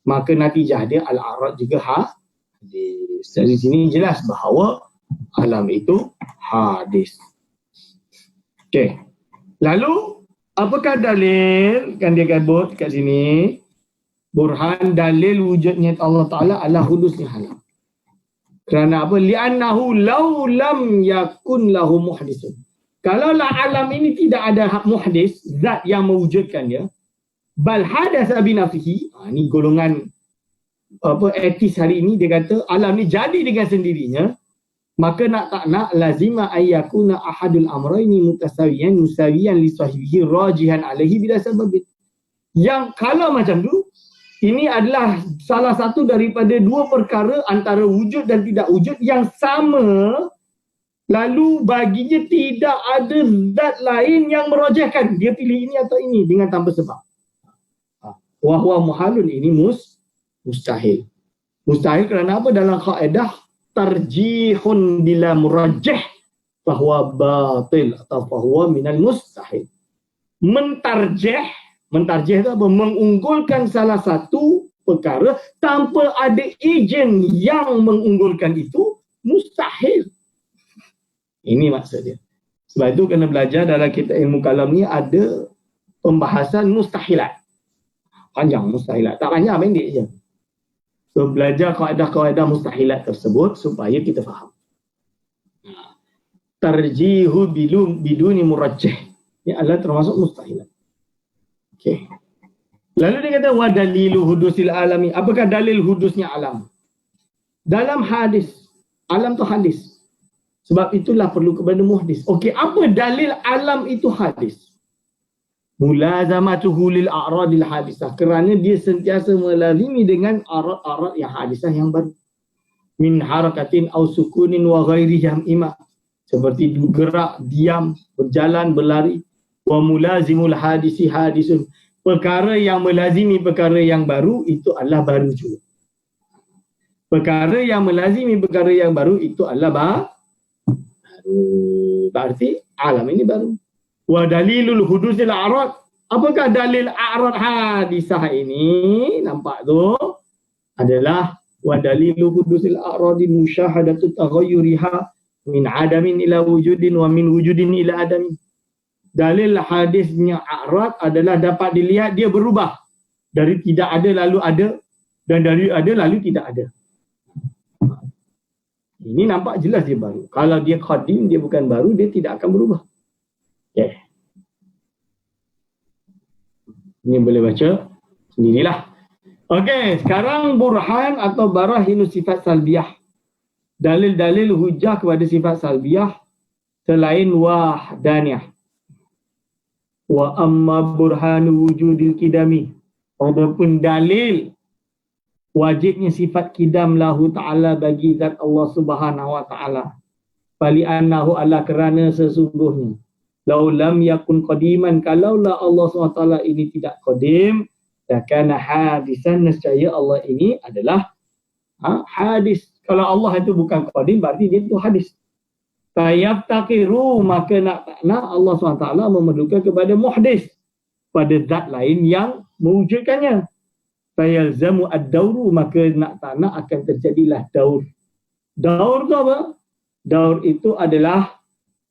Maka natijah dia al-a'rad juga hadis. Dari sini jelas bahawa alam itu hadis. Okey. Lalu apakah dalil? Kan dia kabut kat sini. Burhan dalil wujudnya Allah Ta'ala adalah hudusnya alam. Kerana apa? Li'annahu law lam yakun lahu muhdisun. Kalaulah alam ini tidak ada muhdis, zat yang mewujudkan dia, bal hadasa binafsihi. Ini golongan etis hari ini, dia kata alam ni jadi dengan sendirinya. Maka nak tak nak lazima ayyakuna ahadul amrayni mutasawiyan musawiyan li sahibihi rajihan alaihi bila sababin. Yang kalau macam tu, ini adalah salah satu daripada dua perkara antara wujud dan tidak wujud yang sama, lalu baginya tidak ada zat lain yang merajihkan. Dia pilih ini atau ini dengan tanpa sebab. Wa huwa muhalun, ini mustahil. Mustahil kerana apa? Dalam kaedah tarjihun bila murajjih fahuwa batil atau fahuwa minal mustahil. Mentarjih itu apa? Mengunggulkan salah satu perkara tanpa ada ejen yang mengunggulkan itu mustahil. Ini maksud dia. Sebab itu kena belajar dalam kitab ilmu kalam ni ada pembahasan mustahilat. Panjang mustahilat. Tak panjang, pendek je. So, belajar kaedah-kaedah mustahilat tersebut supaya kita faham. Tarjihu biduni murajjih. Ini adalah termasuk mustahilat. Okey. Lalu dia kata, wa dalilu hudusil alami. Apakah dalil hudusnya alam? Dalam hadis. Alam tu hadis. Sebab itulah perlu kepada muhdis. Okey, apa dalil alam itu hadis? mulazamatuhu lil a'radil hadisah, kerana dia sentiasa melazimi dengan a'rad yang hadisah yang baru, min harakatin aw sukunin wa ghairi jam'ima, seperti gerak, diam, berjalan, berlari. Wa mulazimul hadisi hadisun, perkara yang melazimi perkara yang baru itu adalah baru juga. Perkara yang melazimi perkara yang baru itu adalah baru. Berarti alam ini baru. Wa dalilul hudusil a'rad, apakah dalil a'rad hadisah ini? Nampak tu adalah wa dalilu hudusil a'rad musyahadatu taghayyuriha min adamin ila wujudin wa min wujudin ila adamin. Dalil hadisnya a'rad adalah dapat dilihat dia berubah dari tidak ada lalu ada, dan dari ada lalu tidak ada. Ini nampak jelas dia baru. Kalau dia qadim, dia bukan baru, dia tidak akan berubah. Okay. Ini boleh baca sendirilah. Okey, sekarang burhan atau barahinus sifat salbiyah. Dalil-dalil hujah kepada sifat salbiyah selain wahdaniyah. Wa amma burhanu wujudil kidami. Adapun dalil wajibnya sifat kidam lahu ta'ala bagi zat Allah subhanahu wa ta'ala. Fali annahu ala, kerana sesungguhnya. Lau lam yakun qadiman, kalaulah Allah SWT ini tidak qadim, lakana hadisan, nescaya Allah ini adalah hadis. Kalau Allah itu bukan qadim, berarti dia itu hadis. Fayaftaqiru, maka nak Allah SWT memerlukan kepada muhdis, pada zat lain yang mewujudkannya. Fayalzamu ad-dauru, maka nak akan terjadilah daur. Daur itu apa? Daur itu adalah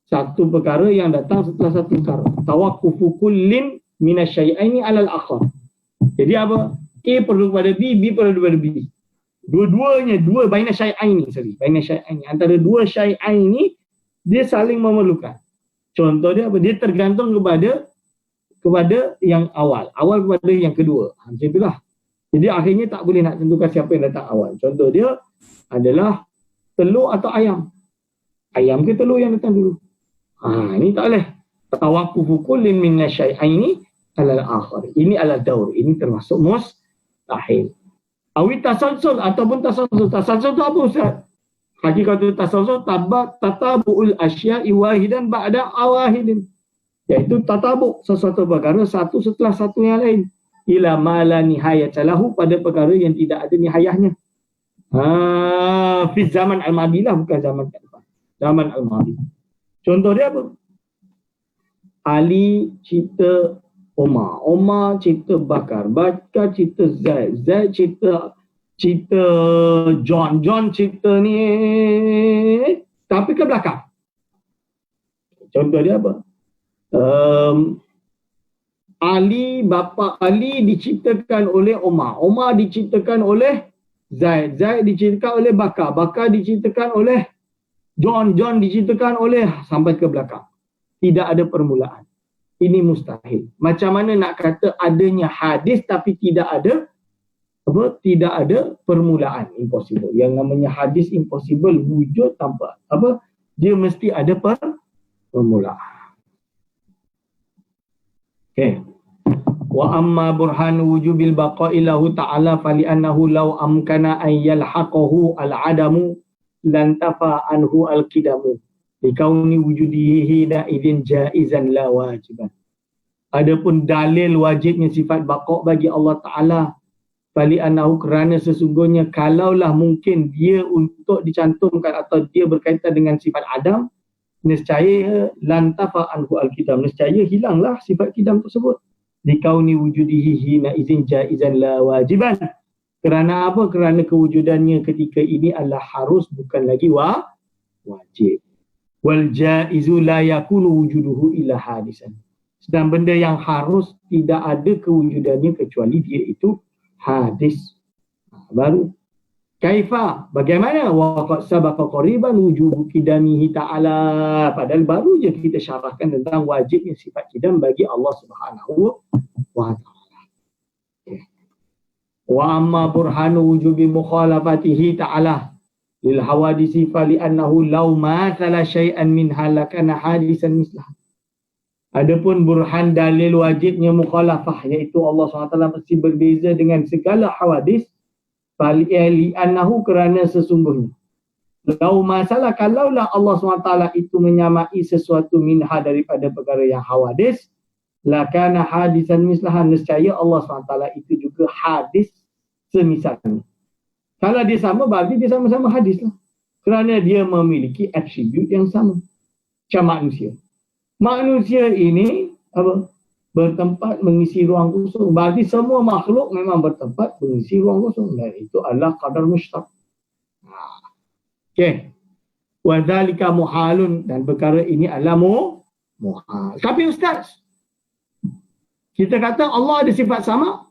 satu perkara yang datang setelah satu perkara. Tawaqqufu kullin minasyai'aini 'alal akhar. Jadi apa? A perlu kepada B, B perlu kepada B. Dua-duanya, baina syai'aini, antara dua syai'aini dia saling memerlukan. Contoh dia apa? Dia tergantung kepada yang awal kepada yang kedua. Macam itulah. Jadi akhirnya tak boleh nak tentukan siapa yang datang awal. Contoh dia adalah telur atau ayam. Ayam ke telur yang datang dulu? Ini tak boleh. Tawaqqufu kullin min syai'aini 'alal akhar. Ini adalah daur. Ini termasuk mustahil. Awi tasalsul ataupun tasalsul. Tasalsul tu apa Ustaz? Hakikat tasalsul tatabu'ul asya'i wahidan ba'da awahidin. Iaitu tatabu' sesuatu perkara satu setelah satu yang lain. Ila ma la nihayata lahu, pada perkara yang tidak ada nihayahnya. Fi zaman al-madi lah, bukan zaman ke depan. Zaman al-madi. Contoh dia apa? Ali cipta Omar, Omar cipta Bakar, Bakar cipta Zaid, Zaid cipta John, John cipta ni, tapi ke belakang. Contoh dia apa? Ali, bapa Ali diciptakan oleh Omar, Omar diciptakan oleh Zaid, Zaid diciptakan oleh Bakar, Bakar diciptakan oleh John, John diciptakan oleh sampai ke belakang. Tidak ada permulaan. Ini mustahil. Macam mana nak kata adanya hadis tapi tidak ada permulaan? Impossible. Yang namanya hadis impossible wujud tanpa dia mesti ada permulaan. Okay. Wa amma burhanu wujubil baqa'i lahu ta'ala fali annahu law amkana an yalhaqahu al-adamu lan tafa anhu al-qidamu likauni wujudihi hina idzin jaizan la wajiban. Adapun dalil wajibnya sifat baqa' bagi Allah Ta'ala, fali annahu, kerana sesungguhnya kalaulah mungkin dia untuk dicantumkan atau dia berkaitan dengan sifat adam, nescaya lan tafa anhu al-qidam, nescaya hilanglah sifat qidam tersebut. Likauni wujudihi hina idzin jaizan la wajiban. Kerana apa? Kerana kewujudannya ketika ini adalah harus, bukan lagi wajib. Wal jaizu la yakunu wujuduhu illa hadisan. Sedang benda yang harus tidak ada kewujudannya kecuali dia itu hadis. Baru. Kaifa? Bagaimana? Wa qad sabaqa qariban wujubu qidamihi ta'ala. Padahal baru je kita syarahkan tentang wajibnya sifat qidam bagi Allah Subhanahu wa ta'ala. Wa amma burhanu wujubi mukhalafatihi ta'ala lil hawadisi fali annahu law ma thala syai'an min halakana hadisan mislah. Adapun burhan dalil wajibnya mukhalafah, iaitu Allah SWT mesti berbeza dengan segala hawadis, li'annahu, kerana sesungguhnya. Lau masalah, kalaulah Allah SWT itu menyamai sesuatu minha daripada perkara yang hawadis, lakana hadisan mislahan, nescaya Allah SWT itu juga hadis semisalnya. Kalau dia sama, berarti dia sama-sama hadis lah. Kerana dia memiliki atribut yang sama. Macam manusia. Manusia ini bertempat mengisi ruang kosong. Berarti semua makhluk memang bertempat mengisi ruang kosong. Dan itu adalah qadar mushtaq. Okey. Wa dzalika muhalun, dan perkara ini adalah muhal. Tapi ustaz, kita kata Allah ada sifat sama,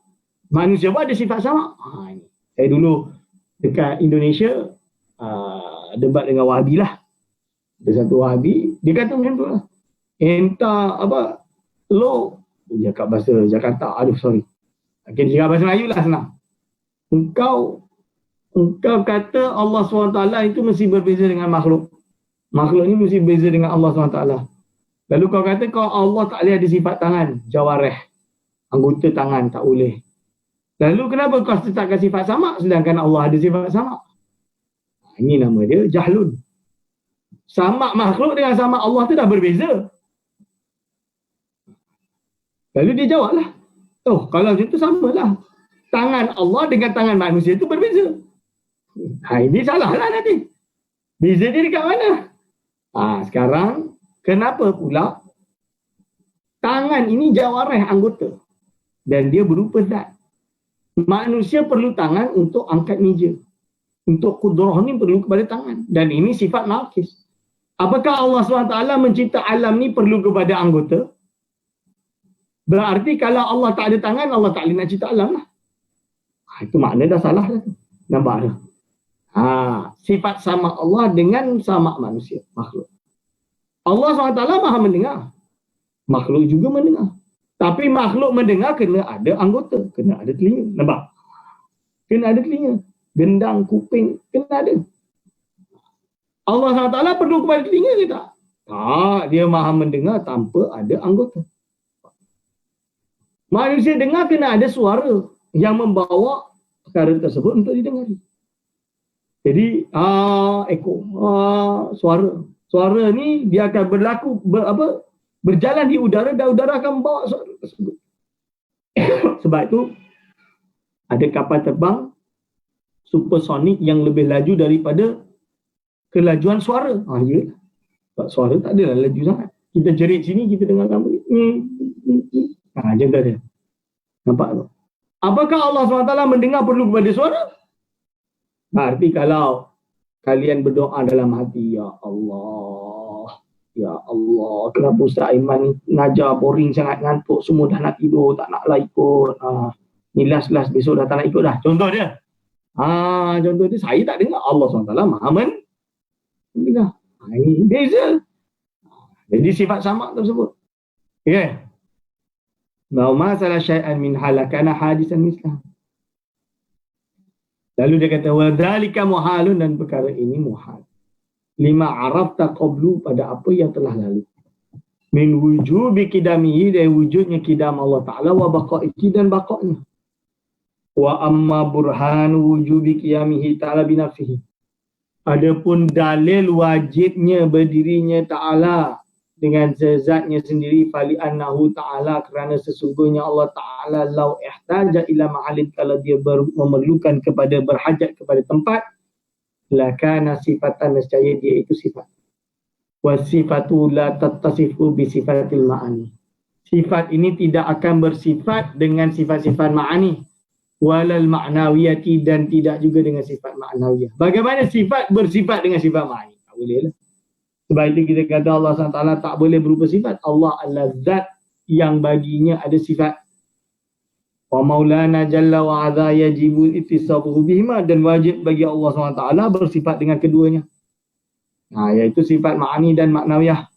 manusia pun ada sifat sama. Ini. Saya dulu dekat Indonesia debat dengan Wahabi lah. Ada satu Wahabi, dia kata macam tu lah. Entah lo cakap bahasa Jakarta, okay, cakap bahasa Melayu lah senang. Engkau kata Allah SWT itu mesti berbeza dengan makhluk. Makhluk ni mesti berbeza dengan Allah SWT. Lalu kau kata kau Allah tak boleh ada sifat tangan, jawareh, anggota tangan, tak boleh. Lalu kenapa kau letakkan sifat sama sedangkan Allah ada sifat sama? Ini nama dia jahlun. Sama makhluk dengan sama Allah tu dah berbeza. Lalu dia jawablah, kalau macam tu samalah. Tangan Allah dengan tangan manusia tu berbeza. Ini salah lah nanti. Beza dia dekat mana? Sekarang, kenapa pula tangan ini jawareh, anggota, dan dia berupa zat. Manusia perlu tangan untuk angkat meja. Untuk kudrah ni perlu kepada tangan. Dan ini sifat naqis. Apakah Allah SWT mencipta alam ni perlu kepada anggota? Berarti kalau Allah tak ada tangan, Allah tak boleh nak cipta alam lah. Itu makna dah salah lah. Nampak tak? Sifat sama Allah dengan sama manusia, makhluk. Allah SWT maha mendengar. Makhluk juga mendengar. Tapi makhluk mendengar kena ada anggota, kena ada telinga. Nampak? Kena ada telinga. Gendang, kuping, kena ada. Allah SWT perlu kepada telinga ke tak? Tak, dia maha mendengar tanpa ada anggota. Manusia dengar kena ada suara yang membawa perkara tersebut untuk didengari. Jadi, suara. Suara ni dia akan berjalan di udara dan udara akan membawa suara tersebut. Sebab itu, ada kapal terbang supersonik yang lebih laju daripada kelajuan suara. Ya. Sebab suara tak adalah laju sangat. Kita jerit sini, kita dengar kamu. Macam tu dia. Nampak tu? Apakah Allah SWT mendengar perlu kepada suara? Berarti kalau kalian berdoa dalam hati, Ya Allah, kenapa Ustaz Aiman ni ngajar boring sangat, ngantuk, semua dah nak tidur, tak nak lah ikut. Ni last besok dah tak nak ikut dah. Contoh dia. Contoh dia, saya tak dengar. Allah SWT maha mendengar. Ini beza. Jadi sifat sama tersebut. Okay. Lau masalah syai'an min halakana hadisan mislah. Lalu dia kata, wadhalika muhalun, dan perkara ini muhal. Lima arafta qablu, pada apa yang telah lalu. Min wujubi kidamihi, dari wujudnya kidam Allah Ta'ala, wa baqa'ihi, dan baqa'nya. Wa amma burhanu wujubi qiyamihi ta'ala binafsihi. Adapun dalil wajibnya berdirinya Ta'ala dengan zatnya sendiri, fali annahu ta'ala, kerana sesungguhnya Allah Ta'ala lau ihtaja ila ma'alid, kalau dia memerlukan kepada, berhajat kepada tempat, lakana sifatan, nescaya dia itu sifat. Wasifatu la tattasifu bisifatil ma'ani. Sifat ini tidak akan bersifat dengan sifat-sifat ma'ani. Walal ma'nawiyati, dan tidak juga dengan sifat ma'nawiyah. Bagaimana sifat bersifat dengan sifat ma'ani? Tak boleh lah. Sebab itu kita kata Allah SWT tak boleh berupa sifat. Allah adalah zat yang baginya ada sifat. Wa maulana jalla wa adha yajibu ittisabuhu bihima, dan wajib bagi Allah SWT bersifat dengan keduanya. Iaitu sifat ma'ani dan maknawiyah.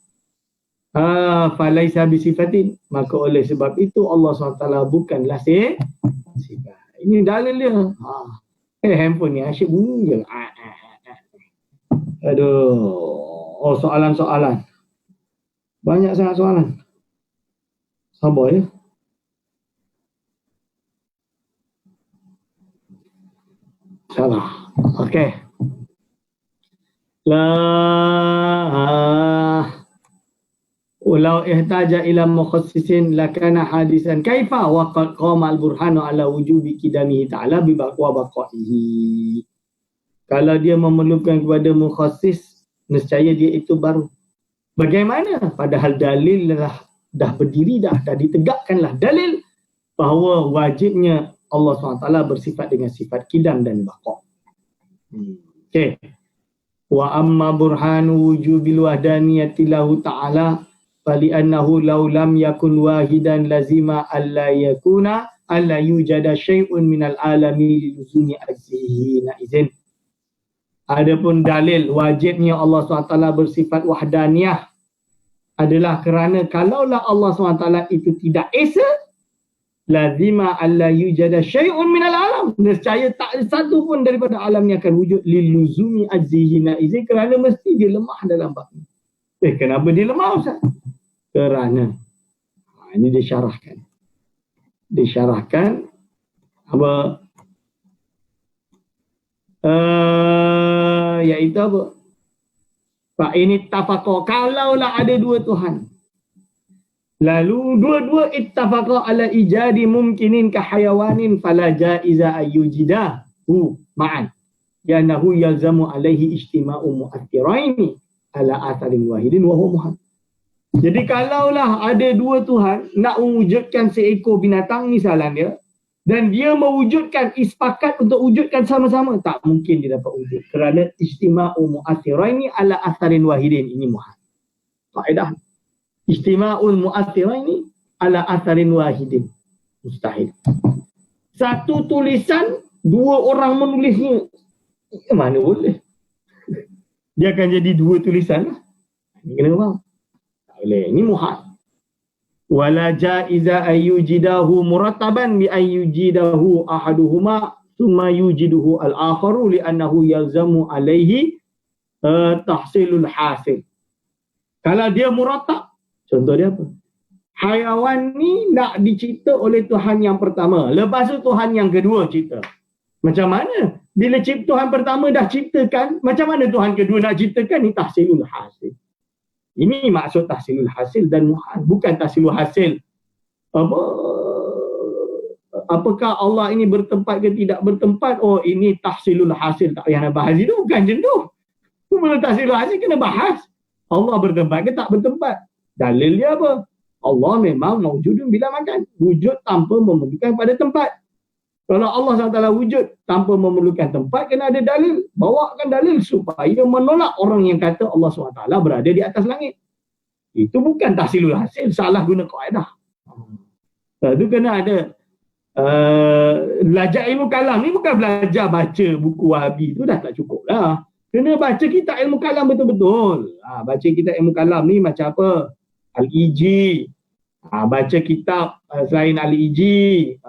Falaisa bisifatin, maka oleh sebab itu Allah SWT bukanlah sifat. Ini dalil dia. Handphone ni asyik bunyi je. Aduh. Soalan-soalan. Banyak sangat soalan. Apa ya? Salah. Okey. La walau ihtaja ila mukhassisin lakana hadisan kaifa wa qad qama al-burhanu ala wujubi qidamihi ta'ala bi baqaihi. Kalau dia memerlukan kepada mukhassis, nescaya dia itu baru. Bagaimana? Padahal dalil dah berdiri dah ditegakkanlah dalil bahawa wajibnya Allah SWT bersifat dengan sifat qidam dan baqa. Okey. Wa amma burhanu wujubil wahdaniyati lahu ta'ala fali'annahu law lam yakun wahidan lazima alla yakuna alla yujada syai'un minal alami liluzumi azzihi izin. Adapun dalil wajibnya Allah SWT bersifat wahdaniyah adalah kerana kalaulah Allah SWT itu tidak esa, lazima alla yujada syai'un minal alam, nescaya tak ada satu pun daripada alam yang akan wujud liluzumi azzihi izin, kerana mesti dia lemah dalam bab ini. Kenapa dia lemah, Ustaz? Kerana ini disyarahkan apa iaitu apa? Fa ini tafaqa, kalaulah ada dua Tuhan, lalu dua-dua ittafaqa ala ijadi mumkinin ka hayawanin fala jaiza ayyujidahu ma'an yanahu yalzamu alaihi ijtima'u mu'athiraini ala atharin wahidin wa huwa muhad. Jadi kalaulah ada dua Tuhan nak mewujudkan seekor binatang misalnya, dan dia mewujudkan, sepakat untuk wujudkan sama-sama, tak mungkin dia dapat wujud kerana ijtima'u mu'athiraini ala atharin wahidin. Ini muhad. Faedah ijtima'ul mu'athiraini ala atharin wahidin, mustahil. Satu tulisan, dua orang menulisnya, mana boleh? Dia akan jadi dua tulisan lah. Ini kena faham. Tak boleh. Ini muhad. Wala jaiza ayyujidahu murattaban bi ayyujidahu ahaduhuma thumma yujiduhu al-akharu li'annahu yalzamu alaihi tahsilul hasil. Kalau dia murattab, contoh dia apa? Haiwan ni nak dicipta oleh Tuhan yang pertama, lepas tu Tuhan yang kedua cipta. Macam mana? Bila Tuhan pertama dah ciptakan, macam mana Tuhan kedua nak ciptakan? Ni tahsilul hasil. Ini maksud tahsilul hasil dan muhad, bukan tahsilul hasil apakah Allah ini bertempat ke tidak bertempat. Oh, ini tahsilul hasil, tak payah nak bahas itu, bukan macam tu. Bila tahsilul hasil kena bahas Allah bertempat ke tak bertempat. Dalil dia apa? Allah memang mawjudun bila makan, wujud tanpa memerlukan pada tempat. Kalau Allah SWT wujud tanpa memerlukan tempat, kena ada dalil. Bawakan dalil supaya menolak orang yang kata Allah SWT berada di atas langit. Itu bukan tahsilul hasil, salah guna kaedah. Itu kena ada belajar ilmu kalam ni, bukan belajar baca buku Wahabi, itu dah tak cukup lah. Kena baca kitab ilmu kalam betul-betul. Baca kitab ilmu kalam ni macam apa? Al-Iji. Baca kitab selain Al-Iji,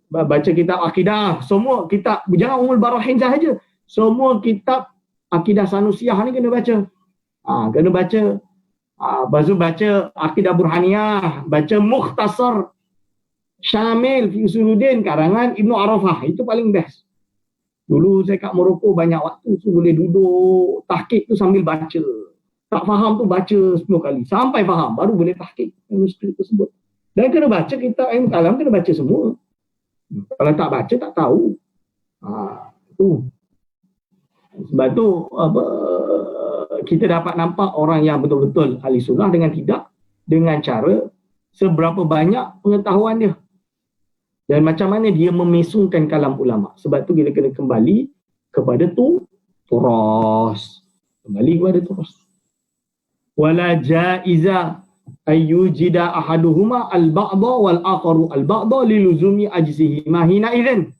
baca kitab akidah, semua kitab, jangan Ummul Barahin sahaja, semua kitab akidah Sanusiyah ni kena baca. Kena baca. Lepas tu baca akidah Burhaniyah, baca Mukhtasar Syamil fi Usuluddin karangan Ibnu Arafah, itu paling best. Dulu saya kat Morocco banyak waktu tu, boleh duduk tahqiq tu sambil baca. Tak faham tu baca 10 kali sampai faham, baru boleh tahqiq manuskrip tersebut. Dan kena baca kitab ilmu kalam, kena baca semua. Kalau tak baca tak tahu. Itu. Sebab tu kita dapat nampak orang yang betul-betul ahli sunnah dengan tidak, dengan cara seberapa banyak pengetahuan dia dan macam mana dia memesungkan kalam ulama. Sebab tu kita kena kembali kepada turas. Kembali kepada turas. Wala jaiza ayyujida ahaduhuma al-ba'da wal akharu al-ba'da liluzumi ajzihi ma hina idzin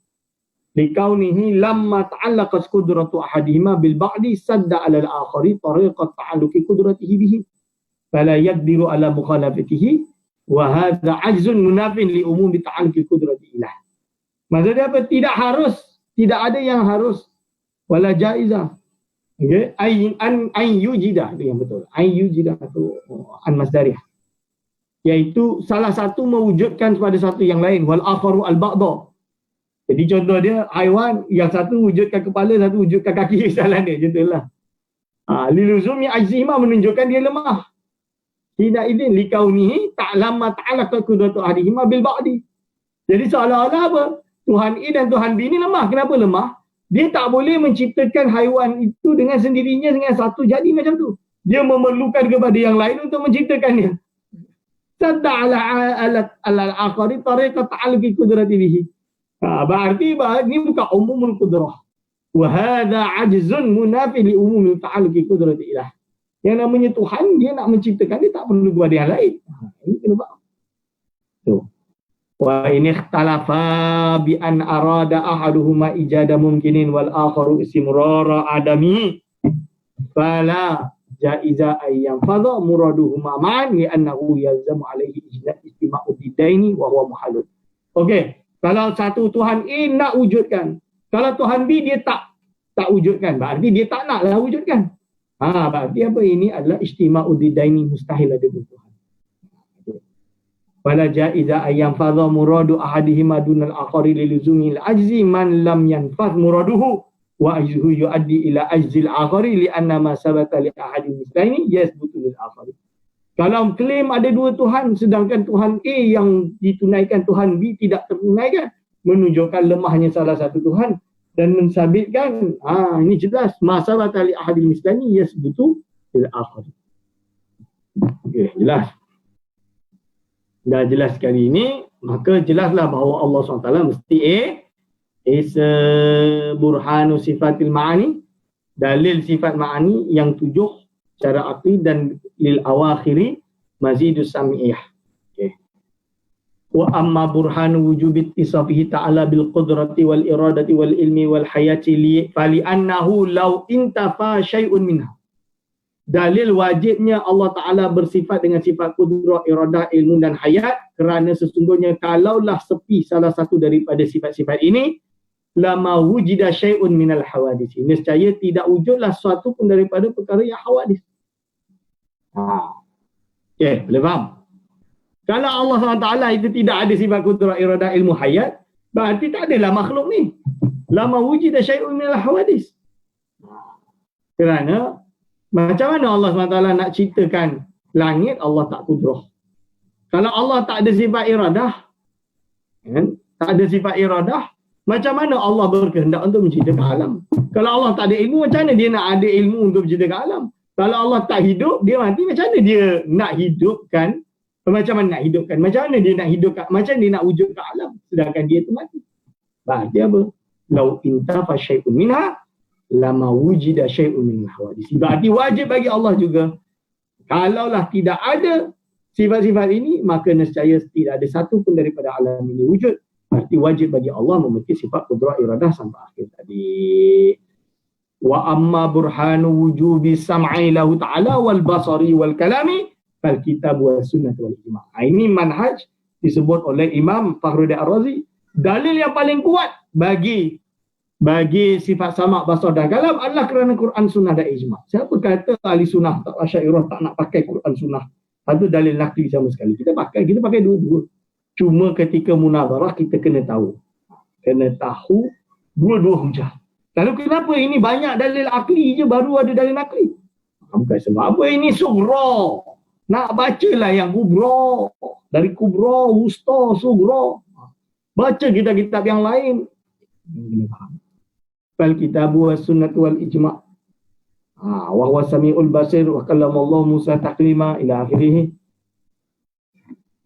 likaunihi lamma ta'allaqat qudratu ahadihima bil ba'di sadda 'ala al-akhari tariqat ta'alluqi qudratihi bihi fala yaqdiru 'ala mukhalafatihi wa hadha ajzun munafin li umumi ta'alluqi qudrati ilah. Maksudnya apa? Tidak harus, tidak ada yang harus. Wala jaiza. Okey, an yujida itu yang betul. An yujida itu an masdariyah. iaitu salah satu mewujudkan kepada satu yang lain, wal akharu al-ba'da. Jadi contoh dia haiwan, yang satu wujudkan kepala, satu wujudkan kaki, salah dia, contohlah. Liluzumi ajzihima menunjukkan dia lemah. Hina idin likaunihi ta'lamma ta'alaqa qudratu ahadihima bil ba'di. Jadi seolah-olah apa? Tuhan A dan Tuhan B ni lemah. Kenapa lemah? Dia tak boleh menciptakan haiwan itu dengan sendirinya dengan satu jadi macam tu. Dia memerlukan kepada yang lain untuk menciptakannya. Sadda ala al-akhari tariqa ta'alluqi qudrati bihi. Berarti ini bukan umumul qudrah. Wa hadha ajzun munafi li umumil ta'alluqi qudrati ilah. Yang namanya Tuhan, dia nak menciptakan, dia tak perlu kepada yang lain. Ini kena faham. Wa in ikhtalafa bi an arada ahaduhuma ijada mumkinin wal akharu istimrara adami fala jaiza ayyam fadha muraduhuma ma'an li annahu yalzamu alaihi istima'u didaini wa huwa muhalun. Okey. Kalau satu Tuhan A nak wujudkan, kalau Tuhan B dia tak wujudkan, berarti dia tak naklah wujudkan. Berarti apa? Ini adalah istima'u didaini, mustahil ada dua Tuhan. Wala jaiza ayyam fadha muradu ahadihima dunal akhari liluzumil ajzi man lam yanfadh muraduhu wa ajzuhu yuaddi ila ajzil akhari li anna ma sabata li ahadin mislaini yasbutu lil akhari. Kalau klaim ada dua Tuhan, sedangkan Tuhan A yang ditunaikan, Tuhan B tidak tertunaikan, menunjukkan lemahnya salah satu Tuhan dan mensabitkan, ini jelas, masalah tali ahadil mislani yasbutu lil akhar. Okey, jelas. Dah jelas sekali ini, maka jelaslah bahawa Allah SWT mesti isa burhanu sifatil ma'ani, dalil sifat ma'ani yang 7 secara aqli, dan lil awakhiri mazidus sam'iyah. Okay. Wa amma burhanu wujubi ittisafihi ta'ala bil qudrati wal iradati wal ilmi wal hayati fali annahu law intafa syai'un minha. Dalil wajibnya Allah Ta'ala bersifat dengan sifat kudrah, iradah, ilmu dan hayat, kerana sesungguhnya kalaulah sepi salah satu daripada sifat-sifat ini, lama wujida syai'un minal hawadis. Nescaya tidak wujudlah sesuatu pun daripada perkara yang hawadis. Okey, boleh faham? Kalau Allah SWT itu tidak ada sifat kudrah, iradah, ilmu, hayat, berarti tak adalah makhluk ni. Lama wujida syai'un minal hawadis. Kerana macam mana Allah SWT nak ciptakan langit, Allah tak kudrah. Kalau Allah tak ada sifat iradah, tak ada sifat iradah, macam mana Allah berkehendak untuk menciptakan alam? Kalau Allah tak ada ilmu, macam mana dia nak ada ilmu untuk menciptakan alam? Kalau Allah tak hidup, dia mati, macam mana dia nak hidupkan? Macam mana nak hidupkan? Macam mana dia nak hidupkan? Macam mana dia nak wujudkan alam? Sedangkan dia tu mati. Berarti apa? Lau intafa syai'un minha, lama wujida syai'un min hawadis. Berarti wajib bagi Allah juga. Kalaulah tidak ada sifat-sifat ini, maka nescaya tidak ada satu pun daripada alam ini wujud. Berarti wajib bagi Allah memiliki sifat qudrah, iradah sampai akhir tadi. Wa amma burhanu wujubi sam'i lahu ta'ala wal basari wal kalami fal kitab wa sunnah wal ijma'. Ini manhaj disebut oleh Imam Fakhruddin Ar-Razi. Dalil yang paling kuat bagi sifat sama', basar dan kalam adalah kerana Quran, sunnah dan ijma'. Siapa kata ahli sunnah tak Asy'ariyah tak nak pakai Quran, sunnah? Itu dalil nakli sama sekali. Kita pakai dua-dua. Cuma ketika munazarah kita kena tahu dua-dua hujah. Lalu kenapa ini banyak dalil akli je baru ada dalil nakli? Bukan sebab apa ini sughra. Nak bacalah yang kubra. Dari kubra, wusta, sughra. Baca kitab-kitab yang lain. Kena faham. Fal kitabu was sunnah wal ijma'. Wa huwa samiul basir wa kallama Allah Musa taklima ila akhirih.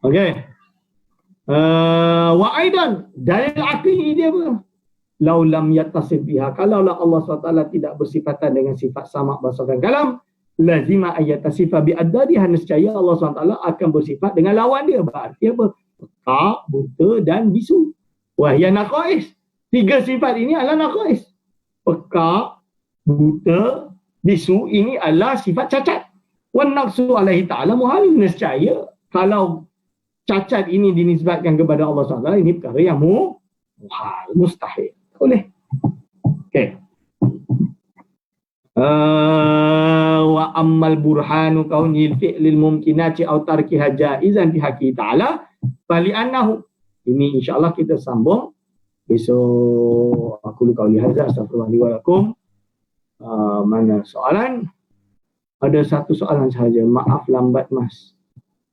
Okey. Wa aidan dalil akli dia apa? Lau lam yattasif biha, kalaulah Allah SWT tidak bersifatan dengan sifat sama', basar dan kalam, lazima ayyatasifa bi'addadiha, nescaya Allah SWT akan bersifat dengan lawan dia. Berarti apa? Peka, buta dan bisu. Wahya naqais. 3 sifat ini adalah naqais. Peka, buta, bisu, ini adalah sifat cacat. Wan naqsu alaihi ta'ala muhalun, nescaya kalau cacat ini dinisbatkan kepada Allah SWT, ini perkara yang muhal, mustahil. Boleh. Okey. Wa ammal burhanu kaunil fi'lil mumkinati aw tarkiha jaizan fi haqqi ta'ala fali annahu. Ini insya-Allah kita sambung besok. Aku qauli hadza astaghfirullahi wa lakum. Mana soalan? Ada satu soalan sahaja. Maaf lambat Mas.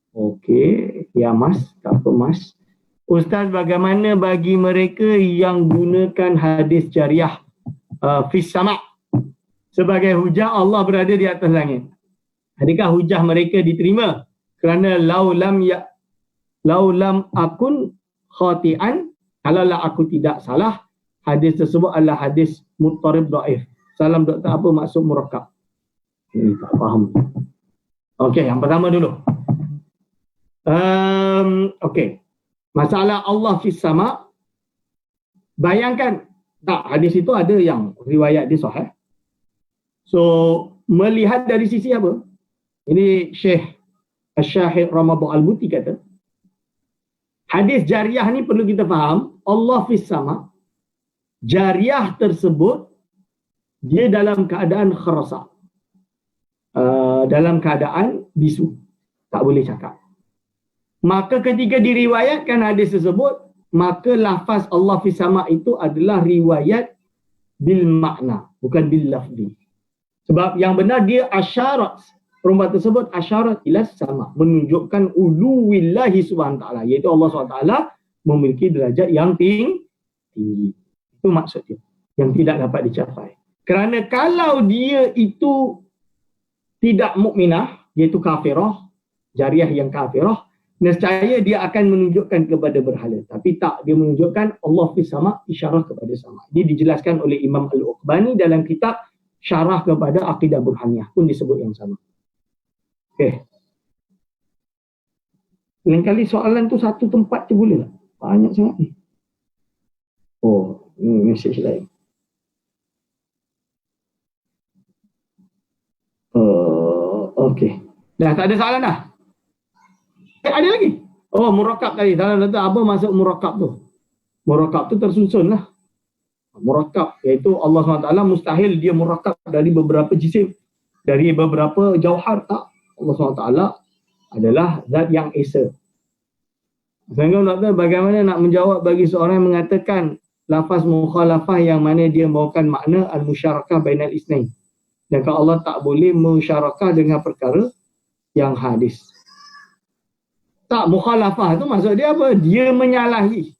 Okey, ya Mas, tak apa Mas. Ustaz, bagaimana bagi mereka yang gunakan hadis jariah fis sama' sebagai hujah Allah berada di atas langit? Adakah hujah mereka diterima? Kerana laulam akun khati'an, kalaulah aku tidak salah, hadis tersebut adalah hadis muttarib dhaif. Salam doktor, apa maksud murakkab? Ini tak faham. Okey, yang pertama dulu. Okey. Masalah Allah fis sama', bayangkan tak, hadis itu ada yang riwayat dia sahih. So, melihat dari sisi apa? Ini Syekh Asy-Syahid Ramadan Al-Buti kata, hadis jariah ni perlu kita faham, Allah fis sama', jariah tersebut dia dalam keadaan kharasa, dalam keadaan bisu, tak boleh cakap. Maka ketika diriwayatkan hadis tersebut, maka lafaz Allah fis sama' itu adalah riwayat bil makna, bukan bil lafzi. Sebab yang benar dia asyarat, perempuan tersebut asyarat ila sama', menunjukkan uluwillahi subhanahu ta'ala, iaitu Allah SWT memiliki derajat yang tinggi. Itu maksudnya, yang tidak dapat dicapai. Kerana kalau dia itu tidak mukminah, iaitu kafirah, jariah yang kafirah, nescaya dia akan menunjukkan kepada berhala. Tapi tak, dia menunjukkan Allah fis sama', isyarah kepada sama'. Ini dijelaskan oleh Imam Al-Uqbani dalam kitab Syarah kepada Aqidah Burhaniyah, pun disebut yang sama. Okey. Lain kali soalan tu satu tempat je boleh tak? Banyak sangat ni. Oh, ini mesej lain. Okey. Dah tak ada soalan dah? Ada lagi? Oh, murakkab tadi. Dalam kata apa maksud murakkab tu? Murakkab tu tersusun lah. Murakkab iaitu Allah SWT mustahil dia murakkab dari beberapa jisim, dari beberapa jauhar. Tak. Allah SWT adalah zat yang esa. Sehingga doktor, bagaimana nak menjawab bagi seorang yang mengatakan lafaz mukhalafah yang mana dia membawakan makna al-musyarakah bainal isnain. Dan kalau Allah tak boleh musyarakah dengan perkara yang hadis. Tak, mukhalafah tu maksud dia apa? Dia menyalahi.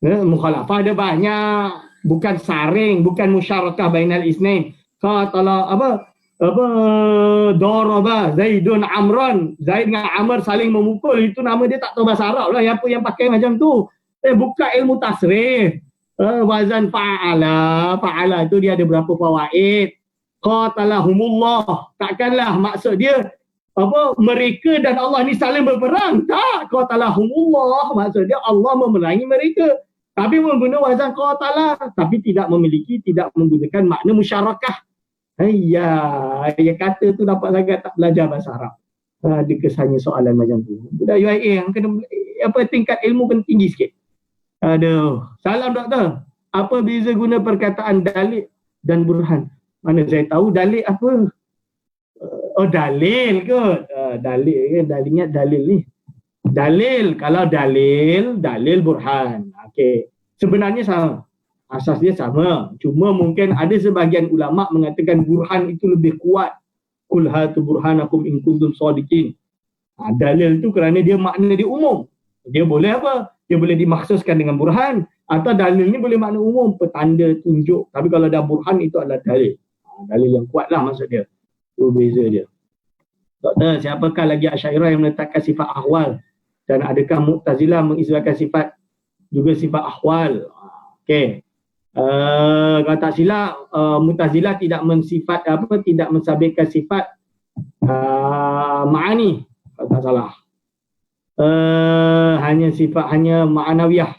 Mukhalafah ada banyak. Bukan saring, bukan musyarakah bainal isnain. Qatala apa daraba Zaidun Amran. Zaid dengan Amr saling memukul, itu nama dia tak tahu bahasa Arab lah. Yang pakai macam tu. Buka ilmu tasrif. Wazan fa'ala itu dia ada berapa fawaid. Qatalahumullah. Takkanlah maksud dia mereka dan Allah ni saling berperang. Tak, qatalahumullah maksud dia Allah memerangi mereka. Tapi menggunakan wazan qatala, tapi tidak menggunakan makna musyarakah. Ya kata tu dapat sangat tak belajar bahasa Arab. Ada kesannya soalan macam tu. Budak UIA yang kena tingkat ilmu kena tinggi sikit. Aduh, salam doktor. Apa beza guna perkataan dalil dan burhan? Mana saya tahu dalil apa? Dalil kot. Dalil kan, ingat dalil ni. Dalil, kalau dalil burhan. Okey. Sebenarnya sama. Asas dia sama. Cuma mungkin ada sebahagian ulama mengatakan burhan itu lebih kuat. Qul hatu burhanakum in kuntum shadiqin. Dalil tu kerana dia makna dia umum. Dia boleh apa? Dia boleh dimaksuskan dengan burhan, atau dalil ni boleh makna umum, petanda, tunjuk. Tapi kalau dah burhan itu adalah dalil. Dalil yang kuat lah maksud dia. Itu beza dia. Doktor, siapakah lagi Asy'ariyah yang meletakkan sifat ahwal? Dan adakah Mu'tazilah mengisbatkan sifat juga sifat ahwal? Okey. Kalau tak silap, Mu'tazilah tidak tidak mensabitkan sifat ma'ani, kalau tak salah. Hanya ma'anawiyah.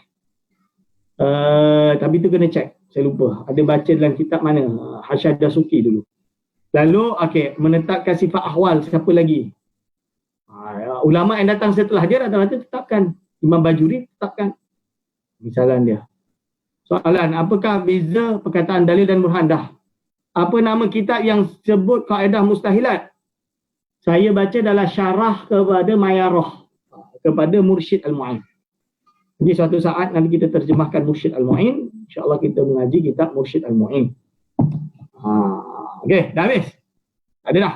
Tapi tu kena cek. Saya lupa. Ada baca dalam kitab mana? Hasyad Dasuki dulu. Lalu, menetapkan sifat ahwal. Siapa lagi? Ulama yang datang setelah dia rata-rata tetapkan. Imam Bajuri tetapkan. Misalan dia. Soalan, apakah beza perkataan dalil dan burhan? Dah. Apa nama kitab yang sebut kaedah mustahilat? Saya baca dalam syarah kepada Mayarah, kepada Mursyid Al-Mu'in. Jadi suatu saat nanti kita terjemahkan Mursyid Al-Mu'in, insyaAllah kita mengaji kitab Mursyid Al-Mu'in. Okey, dah habis? Ada dah?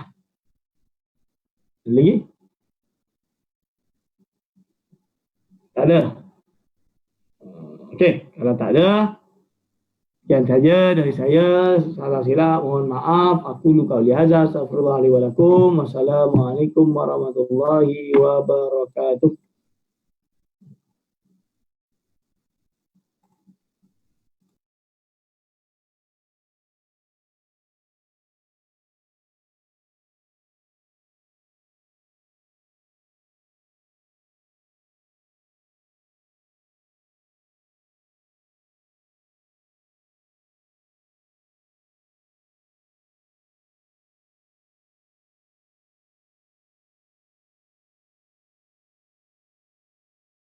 Ada lagi? Tak ada? Okey, kalau tak ada, sekian saja dari saya. Salah silap, mohon maaf. Aku luka lihaza, astaghfirullahaladzim wa lakum. Wassalamualaikum warahmatullahi wabarakatuh.